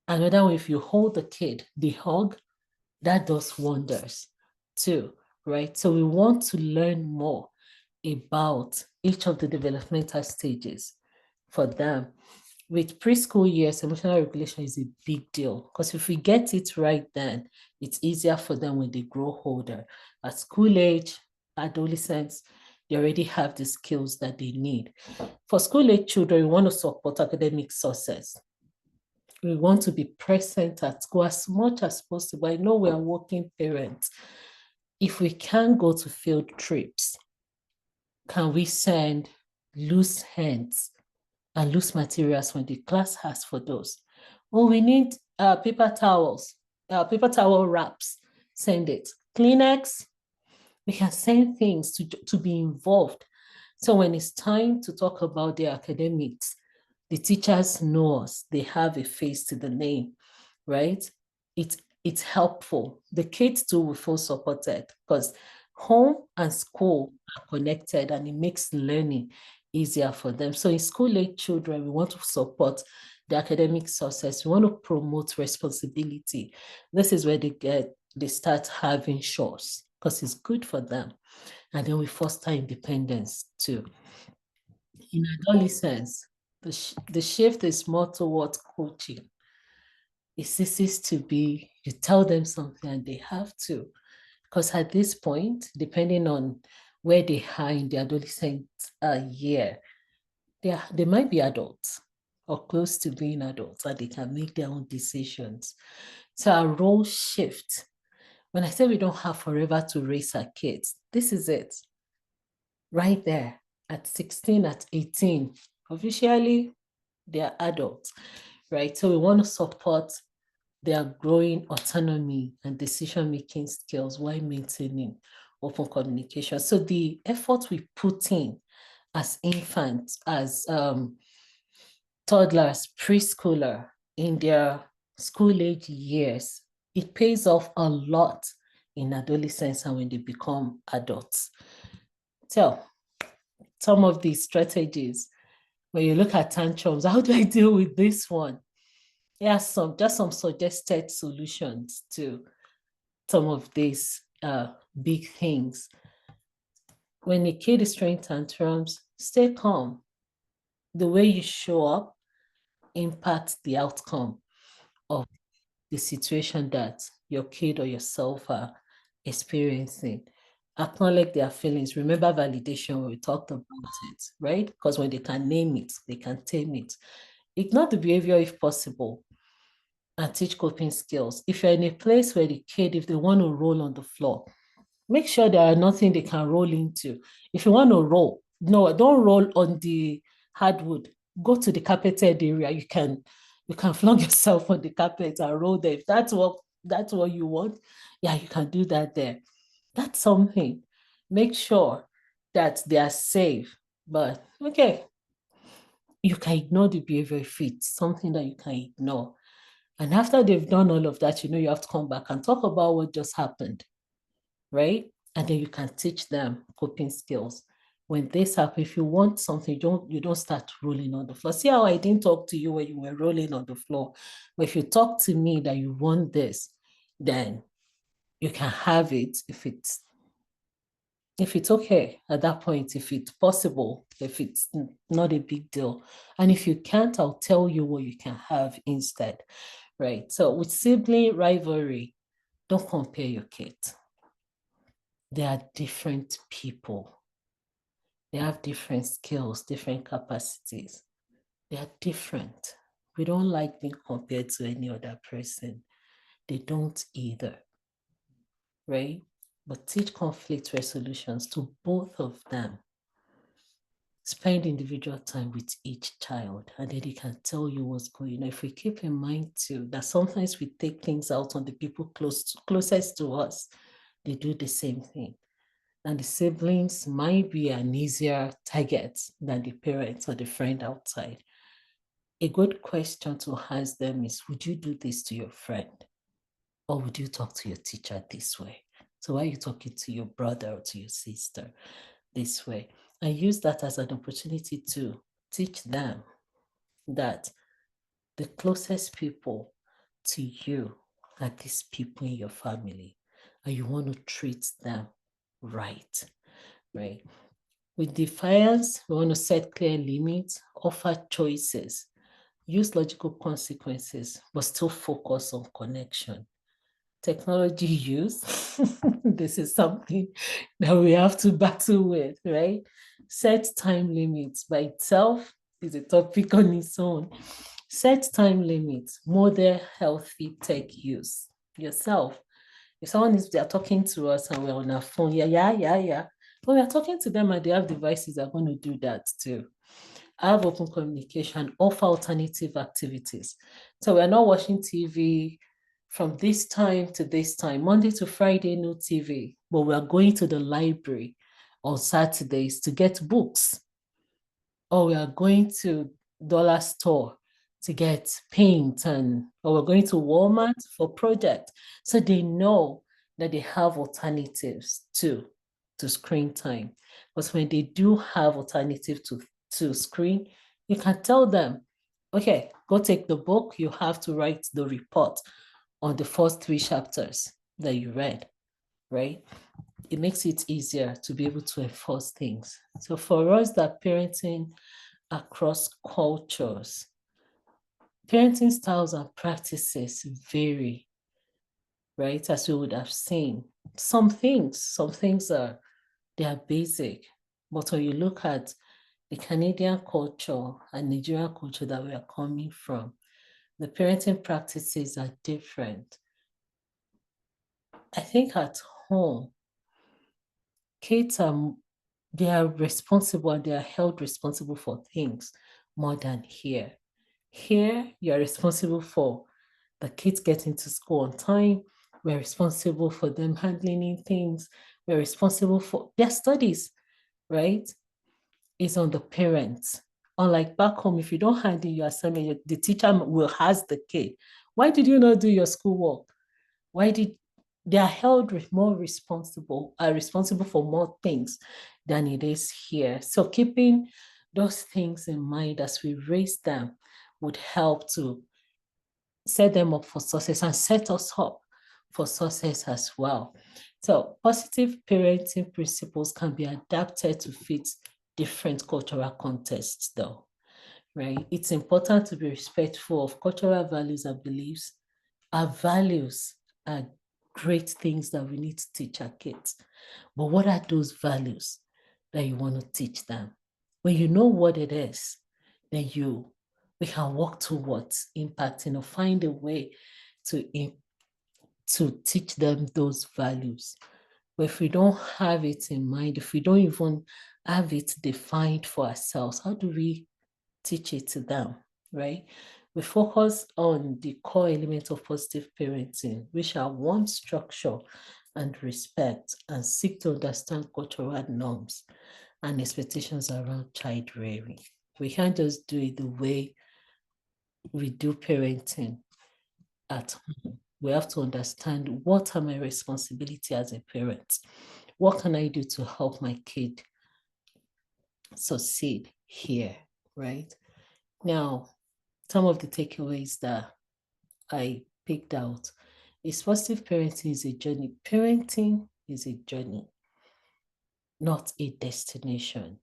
Another way, if you hold the kid, the hug, that does wonders too, right? So we want to learn more about each of the developmental stages for them. With preschool years, emotional regulation is a big deal because if we get it right, then it's easier for them when they grow older. At school age, adolescents, they already have the skills that they need. For school age children, we want to support academic success. We want to be present at school as much as possible. I know we are working parents. If we can go to field trips, can we send loose ends and loose materials when the class has for those? Oh, we need paper towels, paper towel wraps. Send it. Kleenex, we can send things to be involved. So when it's time to talk about their academics, the teachers know us. They have a face to the name, right? It's helpful. The kids too will feel supported because home and school are connected and it makes learning easier for them. So in school-age children, we want to support the academic success. We want to promote responsibility. This is where they start having chores because it's good for them. And then we foster independence too. In adolescence, the shift is more towards coaching. It ceases to be, you tell them something and they have to. Because at this point, depending on where they are in the adolescent year, they might be adults or close to being adults, and they can make their own decisions. So our role shift. When I say we don't have forever to raise our kids, this is it. Right there at 16, at 18, officially, they are adults, right? So we want to support their growing autonomy and decision-making skills while maintaining open communication. So the effort we put in as infants, as toddlers, preschooler, in their school-age years, it pays off a lot in adolescence and when they become adults. So some of these strategies, when you look at tantrums, how do I deal with this one? Yeah, just some suggested solutions to some of these big things. When a kid is throwing tantrums, stay calm. The way you show up impacts the outcome of the situation that your kid or yourself are experiencing. Acknowledge their feelings. Remember validation when we talked about it, right? Because when they can name it, they can tame it. Ignore the behavior if possible and teach coping skills. If you're in a place where the kid, if they want to roll on the floor, make sure there are nothing they can roll into. If you want to roll, no, don't roll on the hardwood. Go to the carpeted area. You can flung yourself on the carpet and roll there. If that's what you want, yeah, you can do that there. That's something. Make sure that they are safe. But okay, you can ignore the behavior if it's something that you can ignore. And after they've done all of that, you have to come back and talk about what just happened, right? And then you can teach them coping skills. When this happens, if you want something, you don't start rolling on the floor. See how I didn't talk to you when you were rolling on the floor. But if you talk to me that you want this, then you can have it if it's okay at that point, if it's possible, if it's not a big deal. And if you can't, I'll tell you what you can have instead, right? So with sibling rivalry, don't compare your kids. They are different people. They have different skills, different capacities. They are different. We don't like being compared to any other person. They don't either, right? But teach conflict resolutions to both of them. Spend individual time with each child, and then they can tell you what's going on. If we keep in mind too, that sometimes we take things out on the people closest to us, they do the same thing. And the siblings might be an easier target than the parents or the friend outside. A good question to ask them is, would you do this to your friend? Or would you talk to your teacher this way? So why are you talking to your brother or to your sister this way? And use that as an opportunity to teach them that the closest people to you are these people in your family, and you want to treat them right. With defiance, we want to set clear limits, offer choices, use logical consequences, but still focus on connection. Technology use, this is something that we have to battle with, right? Set time limits by itself is a topic on its own. Set time limits, model healthy tech use yourself. If someone they're talking to us and we're on our phone, yeah. When we're talking to them and they have devices, they're going to do that too. Have open communication, offer alternative activities. So we're not watching TV from this time to this time, Monday to Friday, no TV, but we're going to the library on Saturdays to get books. Or we are going to dollar store to get paint, or we're going to Walmart for project. So they know that they have alternatives to screen time. But when they do have alternative to screen, you can tell them, okay, go take the book. You have to write the report on the first 3 chapters that you read, right? It makes it easier to be able to enforce things. So for us that parenting across cultures, parenting styles and practices vary, right? As we would have seen. Some things they are basic, but when you look at the Canadian culture and Nigerian culture that we are coming from, the parenting practices are different. I think at home, kids they are responsible and they are held responsible for things more than here. Here, you are responsible for the kids getting to school on time. We're responsible for them handling things. We're responsible for their studies, right? It's on the parents. Unlike back home, if you don't handle your assignment, the teacher will ask the kid, why did you not do your schoolwork? Why did they are held more responsible, are responsible for more things than it is here. So keeping those things in mind as we raise them would help to set them up for success and set us up for success as well. So positive parenting principles can be adapted to fit different cultural contexts though, right? It's important to be respectful of cultural values and beliefs. Our values are great things that we need to teach our kids. But what are those values that you want to teach them? When you know what it is, then we can work towards impacting or find a way to teach them those values. But if we don't have it in mind, if we don't even have it defined for ourselves, how do we teach it to them, right? We focus on the core elements of positive parenting, which are one, structure and respect, and seek to understand cultural norms and expectations around child rearing. We can't just do it the way we do parenting at home. We have to understand, what are my responsibilities as a parent? What can I do to help my kid succeed here, right? Now, some of the takeaways that I picked out is positive parenting is a journey. Parenting is a journey, not a destination.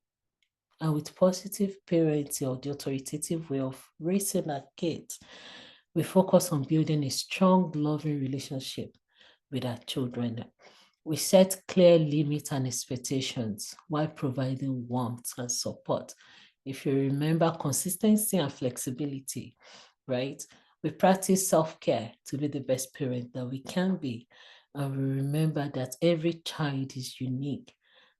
And with positive parenting, or the authoritative way of raising our kids, we focus on building a strong, loving relationship with our children. We set clear limits and expectations while providing warmth and support. If you remember, consistency and flexibility, right? We practice self-care to be the best parent that we can be. And we remember that every child is unique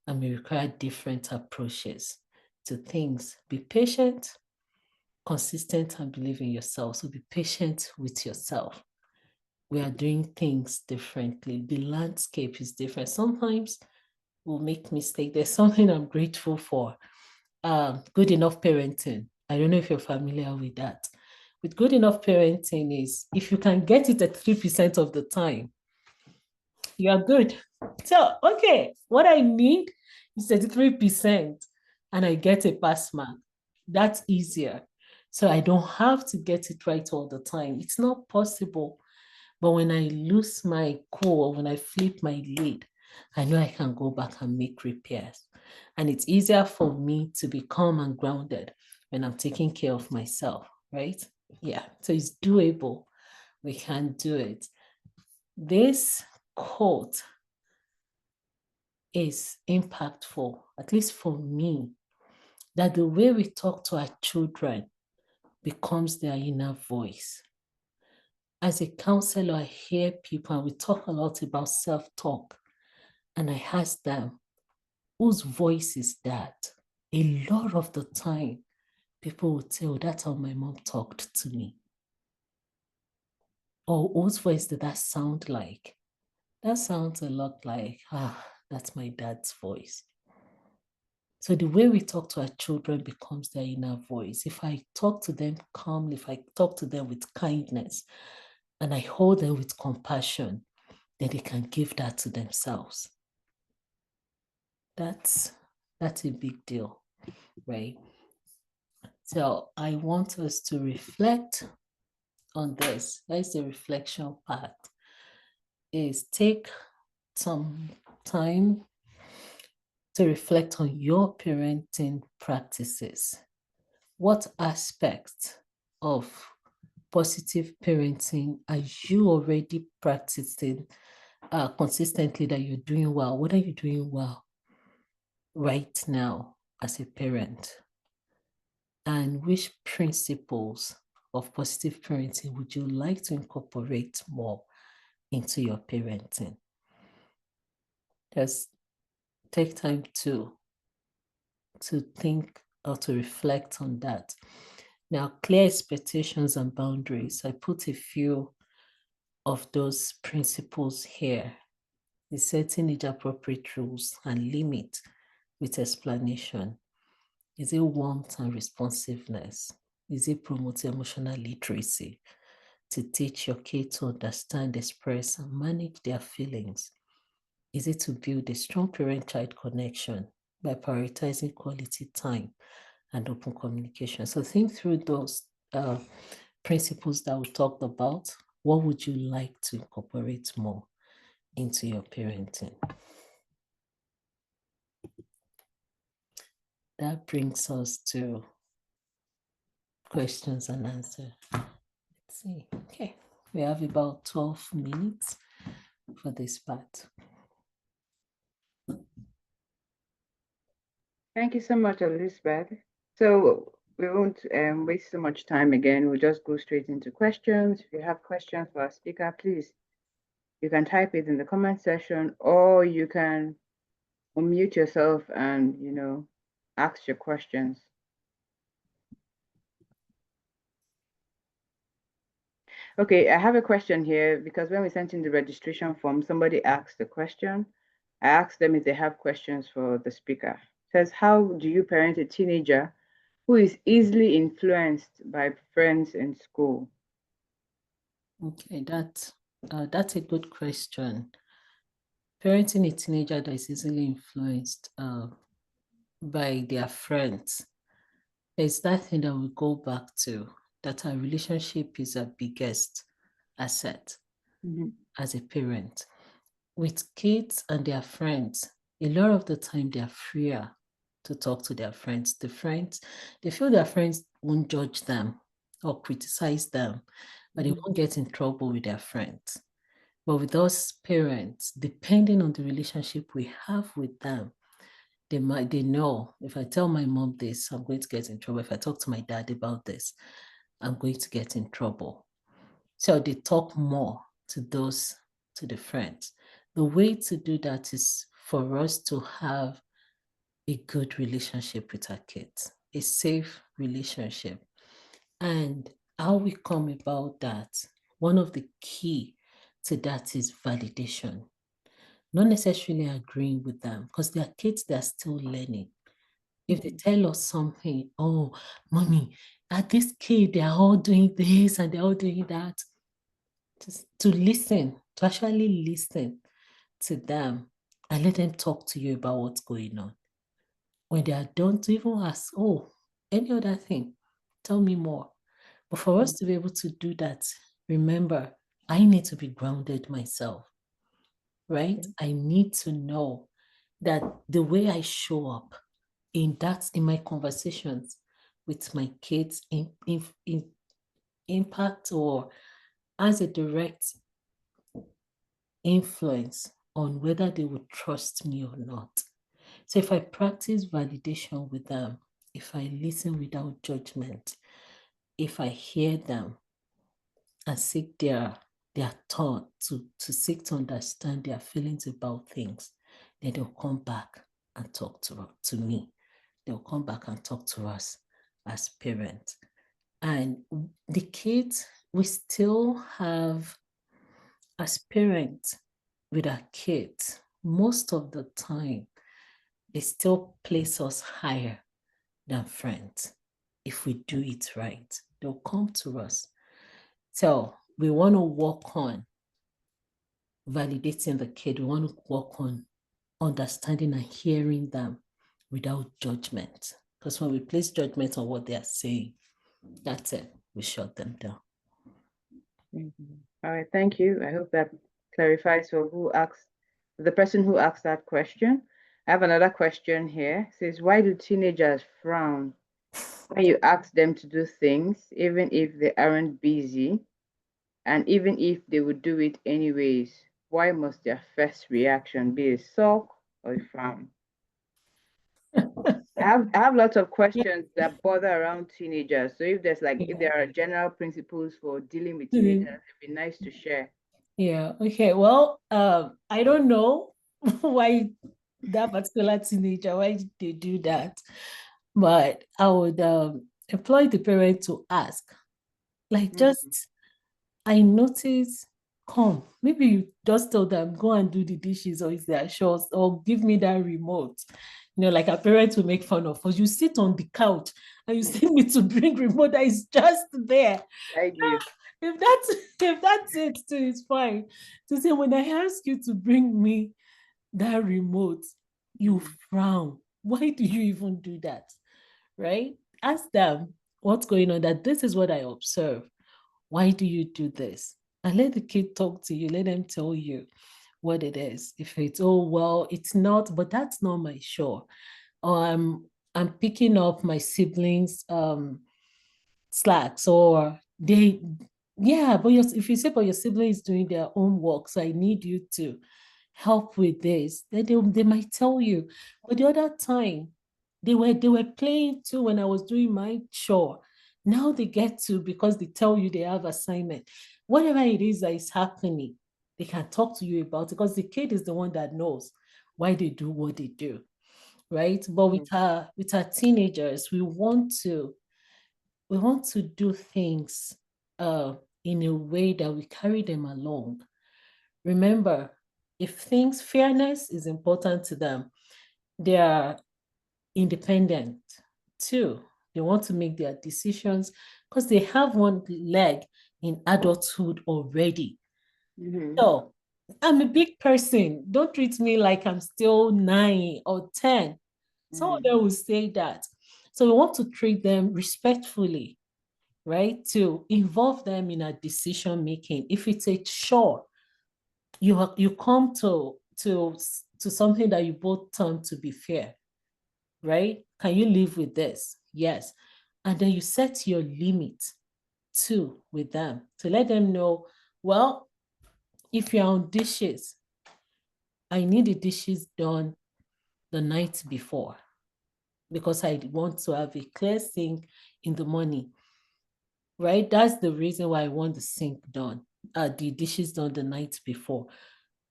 and may require different approaches to things. Be patient, consistent, and believe in yourself. So be patient with yourself. We are doing things differently. The landscape is different. Sometimes we'll make mistakes. There's something I'm grateful for. Good enough parenting. I don't know if you're familiar with that. With good enough parenting is, if you can get it at 3% of the time, you're good. So, okay, what I need is 33% and I get a pass mark. That's easier. So I don't have to get it right all the time. It's not possible. But when I lose my cool, when I flip my lid, I know I can go back and make repairs. And it's easier for me to be calm and grounded when I'm taking care of myself, right? Yeah, so it's doable. We can do it. This quote is impactful, at least for me, that the way we talk to our children becomes their inner voice. As a counselor, I hear people, and we talk a lot about self-talk, and I ask them, whose voice is that? A lot of the time, people will tell, oh, that's how my mom talked to me. Or whose voice did that sound like? That sounds a lot like, that's my dad's voice. So the way we talk to our children becomes their inner voice. If I talk to them calmly, if I talk to them with kindness, and I hold them with compassion, then they can give that to themselves. That's a big deal, right? So I want us to reflect on this. That's the reflection part. Is take some time to reflect on your parenting practices. What aspects of positive parenting are you already practicing consistently that you're doing well? What are you doing well right now as a parent? And which principles of positive parenting would you like to incorporate more into your parenting? Just take time to think or to reflect on that. Now, clear expectations and boundaries. I put a few of those principles here. The setting age-appropriate rules and limit with explanation. Is it warmth and responsiveness? Is it promote emotional literacy? To teach your kid to understand, express, and manage their feelings? Is it to build a strong parent-child connection by prioritizing quality time and open communication? So think through those principles that we talked about. What would you like to incorporate more into your parenting? That brings us to questions and answers. Let's see. Okay, we have about 12 minutes for this part. Thank you so much, Elizabeth. So we won't waste so much time again. We'll just go straight into questions. If you have questions for our speaker, please, you can type it in the comment section, or you can unmute yourself and, ask your questions. Okay, I have a question here because when we sent in the registration form, somebody asked a question. I asked them if they have questions for the speaker. It says, how do you parent a teenager who is easily influenced by friends in school? Okay, that's a good question. Parenting a teenager that is easily influenced by their friends, there's that thing that we go back to, that our relationship is our biggest asset as a parent. With kids and their friends, a lot of the time they are freer to talk to their friends. The friends, they feel their friends won't judge them or criticize them, but they won't get in trouble with their friends. But with us parents, depending on the relationship we have with them, they know, if I tell my mom this, I'm going to get in trouble. If I talk to my dad about this, I'm going to get in trouble. So they talk more to the friends. The way to do that is for us to have a good relationship with our kids, a safe relationship. And how we come about that, one of the key to that is validation. Not necessarily agreeing with them, because they are kids, they're still learning. If they tell us something, oh, mommy, at this kid, they're all doing this and they're all doing that, just to listen, to actually listen to them and let them talk to you about what's going on. When they are done, to even ask, oh, any other thing, tell me more. But for us to be able to do that, remember, I need to be grounded myself, right? I need to know that the way I show up in my conversations with my kids in impact or as a direct influence on whether they would trust me or not. So if I practice validation with them, if I listen without judgment, if I hear them and seek their thought to seek to understand their feelings about things, then they'll come back and talk to me. They'll come back and talk to us as parents. And the kids, we still have, as parents with our kids, most of the time, they still place us higher than friends. If we do it right, they'll come to us. So we want to work on validating the kid. We want to work on understanding and hearing them without judgment. Because when we place judgment on what they are saying, that's it. We shut them down. All right, thank you. I hope that clarifies for the person who asked that question. I have another question here. It says, why do teenagers frown when you ask them to do things, even if they aren't busy, and even if they would do it anyways? Why must their first reaction be a sulk or a frown? I have lots of questions that bother around teenagers. So if there are general principles for dealing with teenagers, it'd be nice to share. Yeah. Okay. Well, I don't know why that particular teenager, why they do that, but I would employ the parent to ask, like, just I notice, come, maybe you just tell them, go and do the dishes, or is there chores, or give me that remote. Like a parent will make fun of us. You sit on the couch and you send me to bring remote that is just there. I do. If that's it too, it's fine. To say, when I ask you to bring me that remote, you frown. Why do you even do that? Right? Ask them what's going on, that this is what I observe. Why do you do this? And let the kid talk to you. Let them tell you what it is. If it's, oh, well, it's not, but that's not my chore. Or I'm picking up my siblings' slacks, or they, yeah, but if you say, but your siblings doing their own work, so I need you to help with this, then they might tell you. But the other time, they were playing too when I was doing my chore. Now they get to, because they tell you they have assignment. Whatever it is that is happening, they can talk to you about it, because the kid is the one that knows why they do what they do, right? But with our teenagers, we want to do things in a way that we carry them along. Remember, if fairness is important to them, they are independent too. They want to make their decisions because they have one leg in adulthood already. So I'm a big person. Don't treat me like I'm still 9 or 10. Some of them will say that. So we want to treat them respectfully, right? To involve them in a decision making. If it's a chore, you come to something that you both term to be fair, right? Can you live with this? Yes. And then you set your limit too with them to let them know, well, if you're on dishes, I need the dishes done the night before, because I want to have a clear sink in the morning, right? That's the reason why I want the sink done, the dishes done the night before.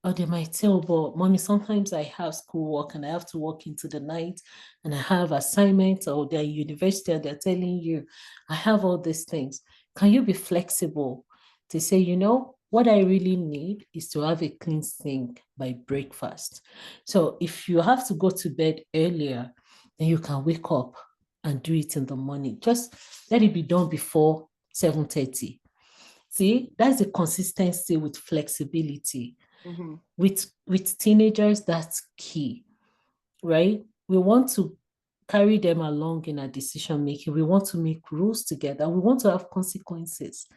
Or they might tell, but mommy, sometimes I have schoolwork and I have to work into the night, and I have assignments, or they're university and they're telling you, I have all these things. Can you be flexible to say, what I really need is to have a clean sink by breakfast. So if you have to go to bed earlier, then you can wake up and do it in the morning. Just let it be done before 7:30. See, that's the consistency with flexibility. With teenagers, that's key, right? We want to carry them along in our decision making. We want to make rules together. We want to have consequences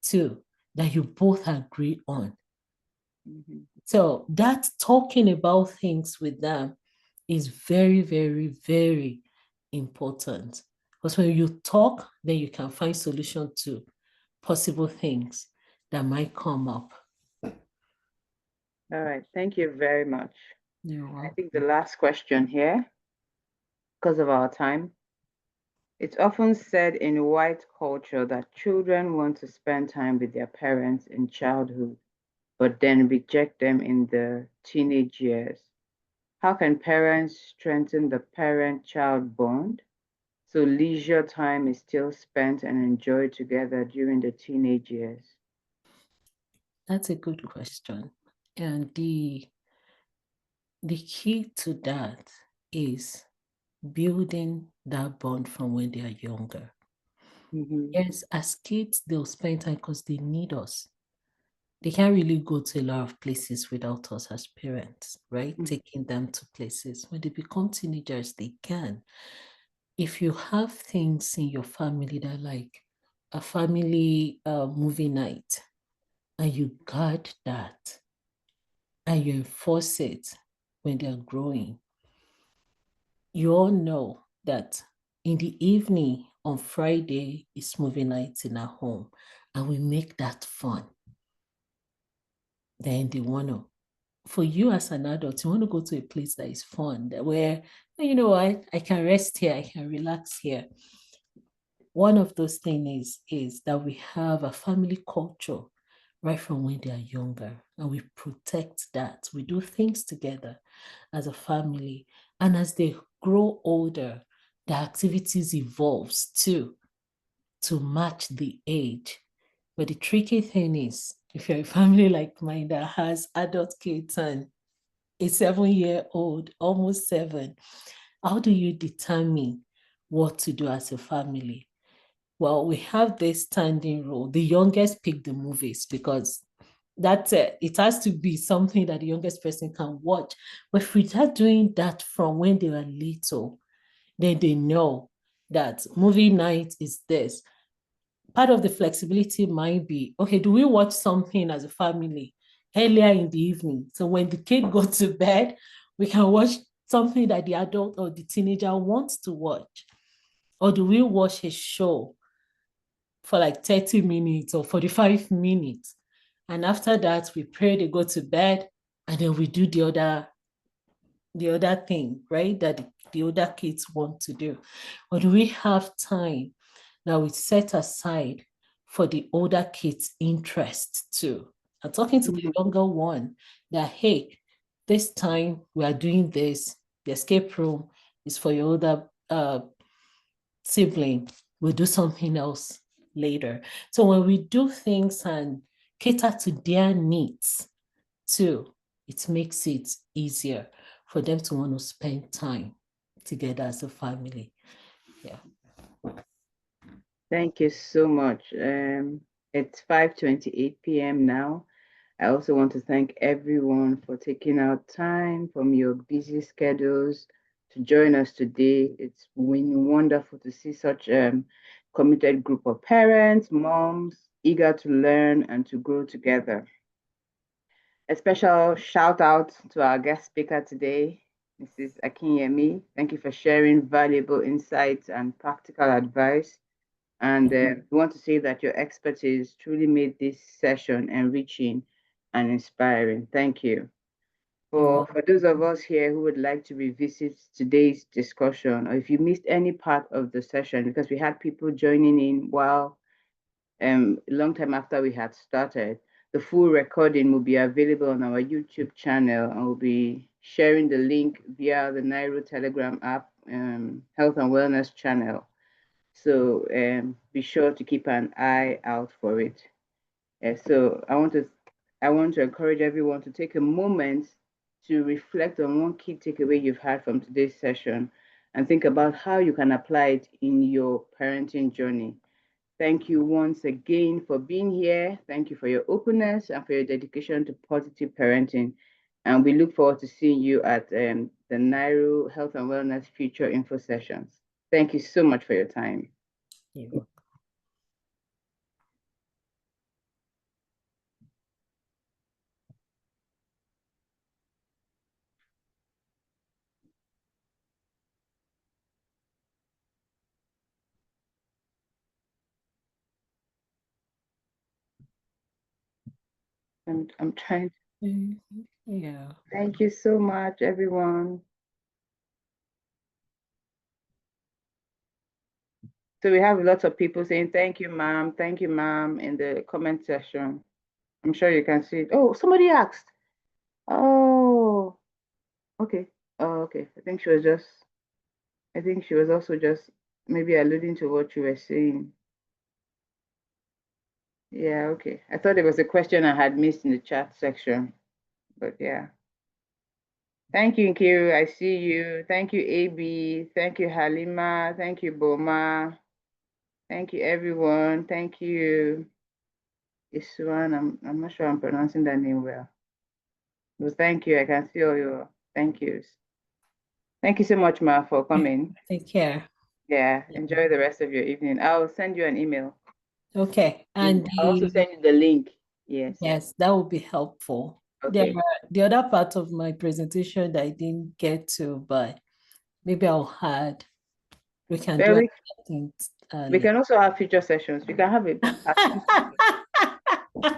too that you both agree on. So that talking about things with them is very, very, very important, because when you talk, then you can find solution to possible things that might come up. All right, thank you very much. You're welcome. I think the last question here, because of our time. It's often said in white culture that children want to spend time with their parents in childhood, but then reject them in the teenage years. How can parents strengthen the parent-child bond so leisure time is still spent and enjoyed together during the teenage years? That's a good question. And the key to that is building that bond from when they are younger. Yes, as kids, they'll spend time because they need us. They can't really go to a lot of places without us as parents, right? Taking them to places. When they become teenagers, they can. If you have things in your family that like a family movie night, and you guard that, and you enforce it when they're growing, you all know that in the evening on Friday is movie night in our home, and we make that fun. Then they want to, for you as an adult, you want to go to a place that is fun, where, you know, I can rest here, I can relax here. One of those things is that we have a family culture right from when they are younger, and we protect that. We do things together as a family, and as they grow older, the activities evolves too to match the age. But the tricky thing is, if you're a family like mine that has adult kids and a 7-year-old, almost 7, how do you determine what to do as a family? Well, we have this standing rule. The youngest pick the movies because that's it. It has to be something that the youngest person can watch. But if we start doing that from when they were little, then they know that movie night is this. Part of the flexibility might be, okay, do we watch something as a family earlier in the evening? So when the kid goes to bed, we can watch something that the adult or the teenager wants to watch. Or do we watch a show for like 30 minutes or 45 minutes? And after that, we pray, they go to bed, and then we do the other thing, right? That the other kids want to do. Or do we have time that we set aside for the older kids' interest too? I'm talking to the younger one that, hey, this time we are doing this. The escape room is for your older sibling. We'll do something else later. So when we do things and cater to their needs too, it makes it easier for them to want to spend time together as a family. Yeah. Thank you so much. It's 5:28 p.m. now. I also want to thank everyone for taking out time from your busy schedules to join us today. It's been wonderful to see such a committed group of parents, moms, eager to learn and to grow together. A special shout out to our guest speaker today, Mrs. Akinyemi. Thank you for sharing valuable insights and practical advice. And we want to say that your expertise truly made this session enriching and inspiring. Thank you. For those of us here who would like to revisit today's discussion, or if you missed any part of the session, because we had people joining in while a long time after we had started, the full recording will be available on our YouTube channel, and we'll be sharing the link via the NIROW Telegram app, Health and Wellness channel. So be sure to keep an eye out for it. So I want to encourage everyone to take a moment to reflect on one key takeaway you've had from today's session and think about how you can apply it in your parenting journey. Thank you once again for being here. Thank you for your openness and for your dedication to positive parenting. And we look forward to seeing you at the NIROW Health and Wellness Future Info Sessions. Thank you so much for your time. You're welcome. I'm trying. Yeah. Thank you so much, everyone. So we have lots of people saying, thank you, ma'am, in the comment section. I'm sure you can see it. Oh, somebody asked. Oh, okay. Oh, okay. I think she was also just maybe alluding to what you were saying. Yeah, okay. I thought there was a question I had missed in the chat section, but yeah. Thank you, Nkiru. I see you. Thank you, AB. Thank you, Halima. Thank you, Boma. Thank you, everyone. Thank you, Iswan. I'm not sure I'm pronouncing that name well. But thank you. I can see all your thank yous. Thank you so much, Ma, for coming. Take care. Yeah, enjoy the rest of your evening. I'll send you an email. Okay. And I'll also send you the link. Yes. Yes, that would be helpful. Okay. The other part of my presentation that I didn't get to, but maybe I'll add. We can do we can also have future sessions. We can have it.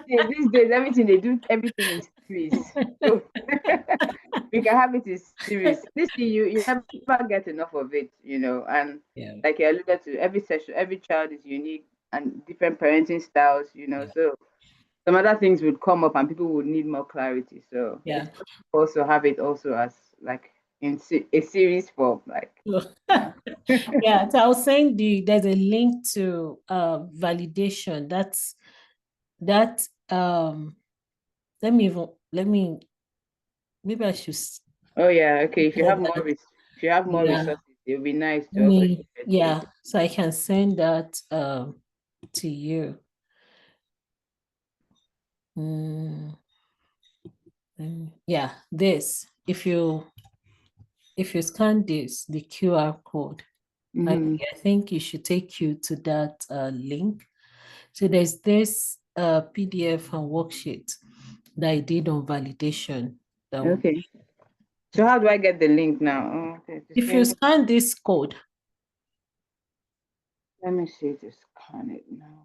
These days, everything is series. So we can have it in series. This thing, you never get enough of it, and like I alluded to, every session, every child is unique and different parenting styles, so some other things would come up and people would need more clarity. So it's also have it also as like in a series form, like. Yeah, so I was saying there's a link to validation. Let me maybe I should. Oh yeah, okay. If you have more resources, it would be nice to also share it. So I can send that to you. Yeah, this if you scan this, the QR code, I think it should take you to that link. So there's this PDF and worksheet that I did on validation. Okay. So how do I get the link now? Oh, okay. If you scan this code. Let me see to scan it now.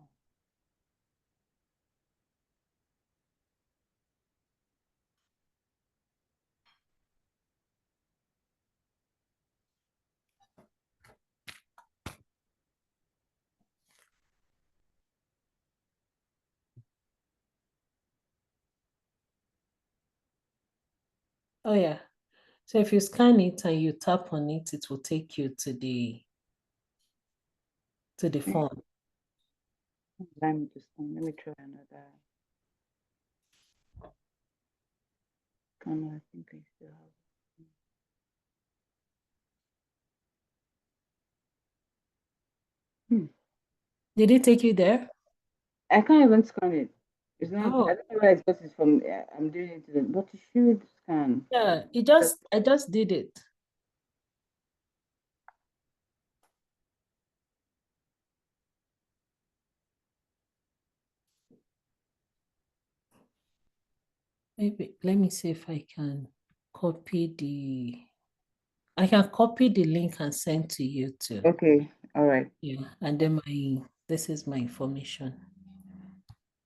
Oh yeah. So if you scan it and you tap on it, it will take you to the form. Let me try another. I think I still have. Did it take you there? I can't even scan it. It's not. Oh. I don't know where it's because it's from. I'm doing it to them, but it should scan. Yeah, I just did it. Maybe let me see if I can copy the link and send to you too. Okay, all right. Yeah, and then this is my information.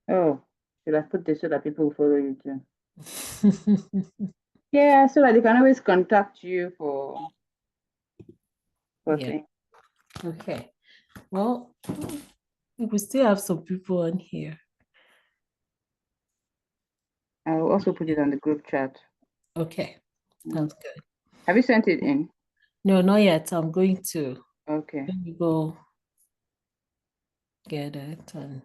Oh, should I put this so that people will follow you too? Yeah, so that they can always contact you for things. Okay. Well, we still have some people on here. I will also put it on the group chat. Okay, sounds good. Have you sent it in? No, not yet. I'm going to. Okay. Let me go get it and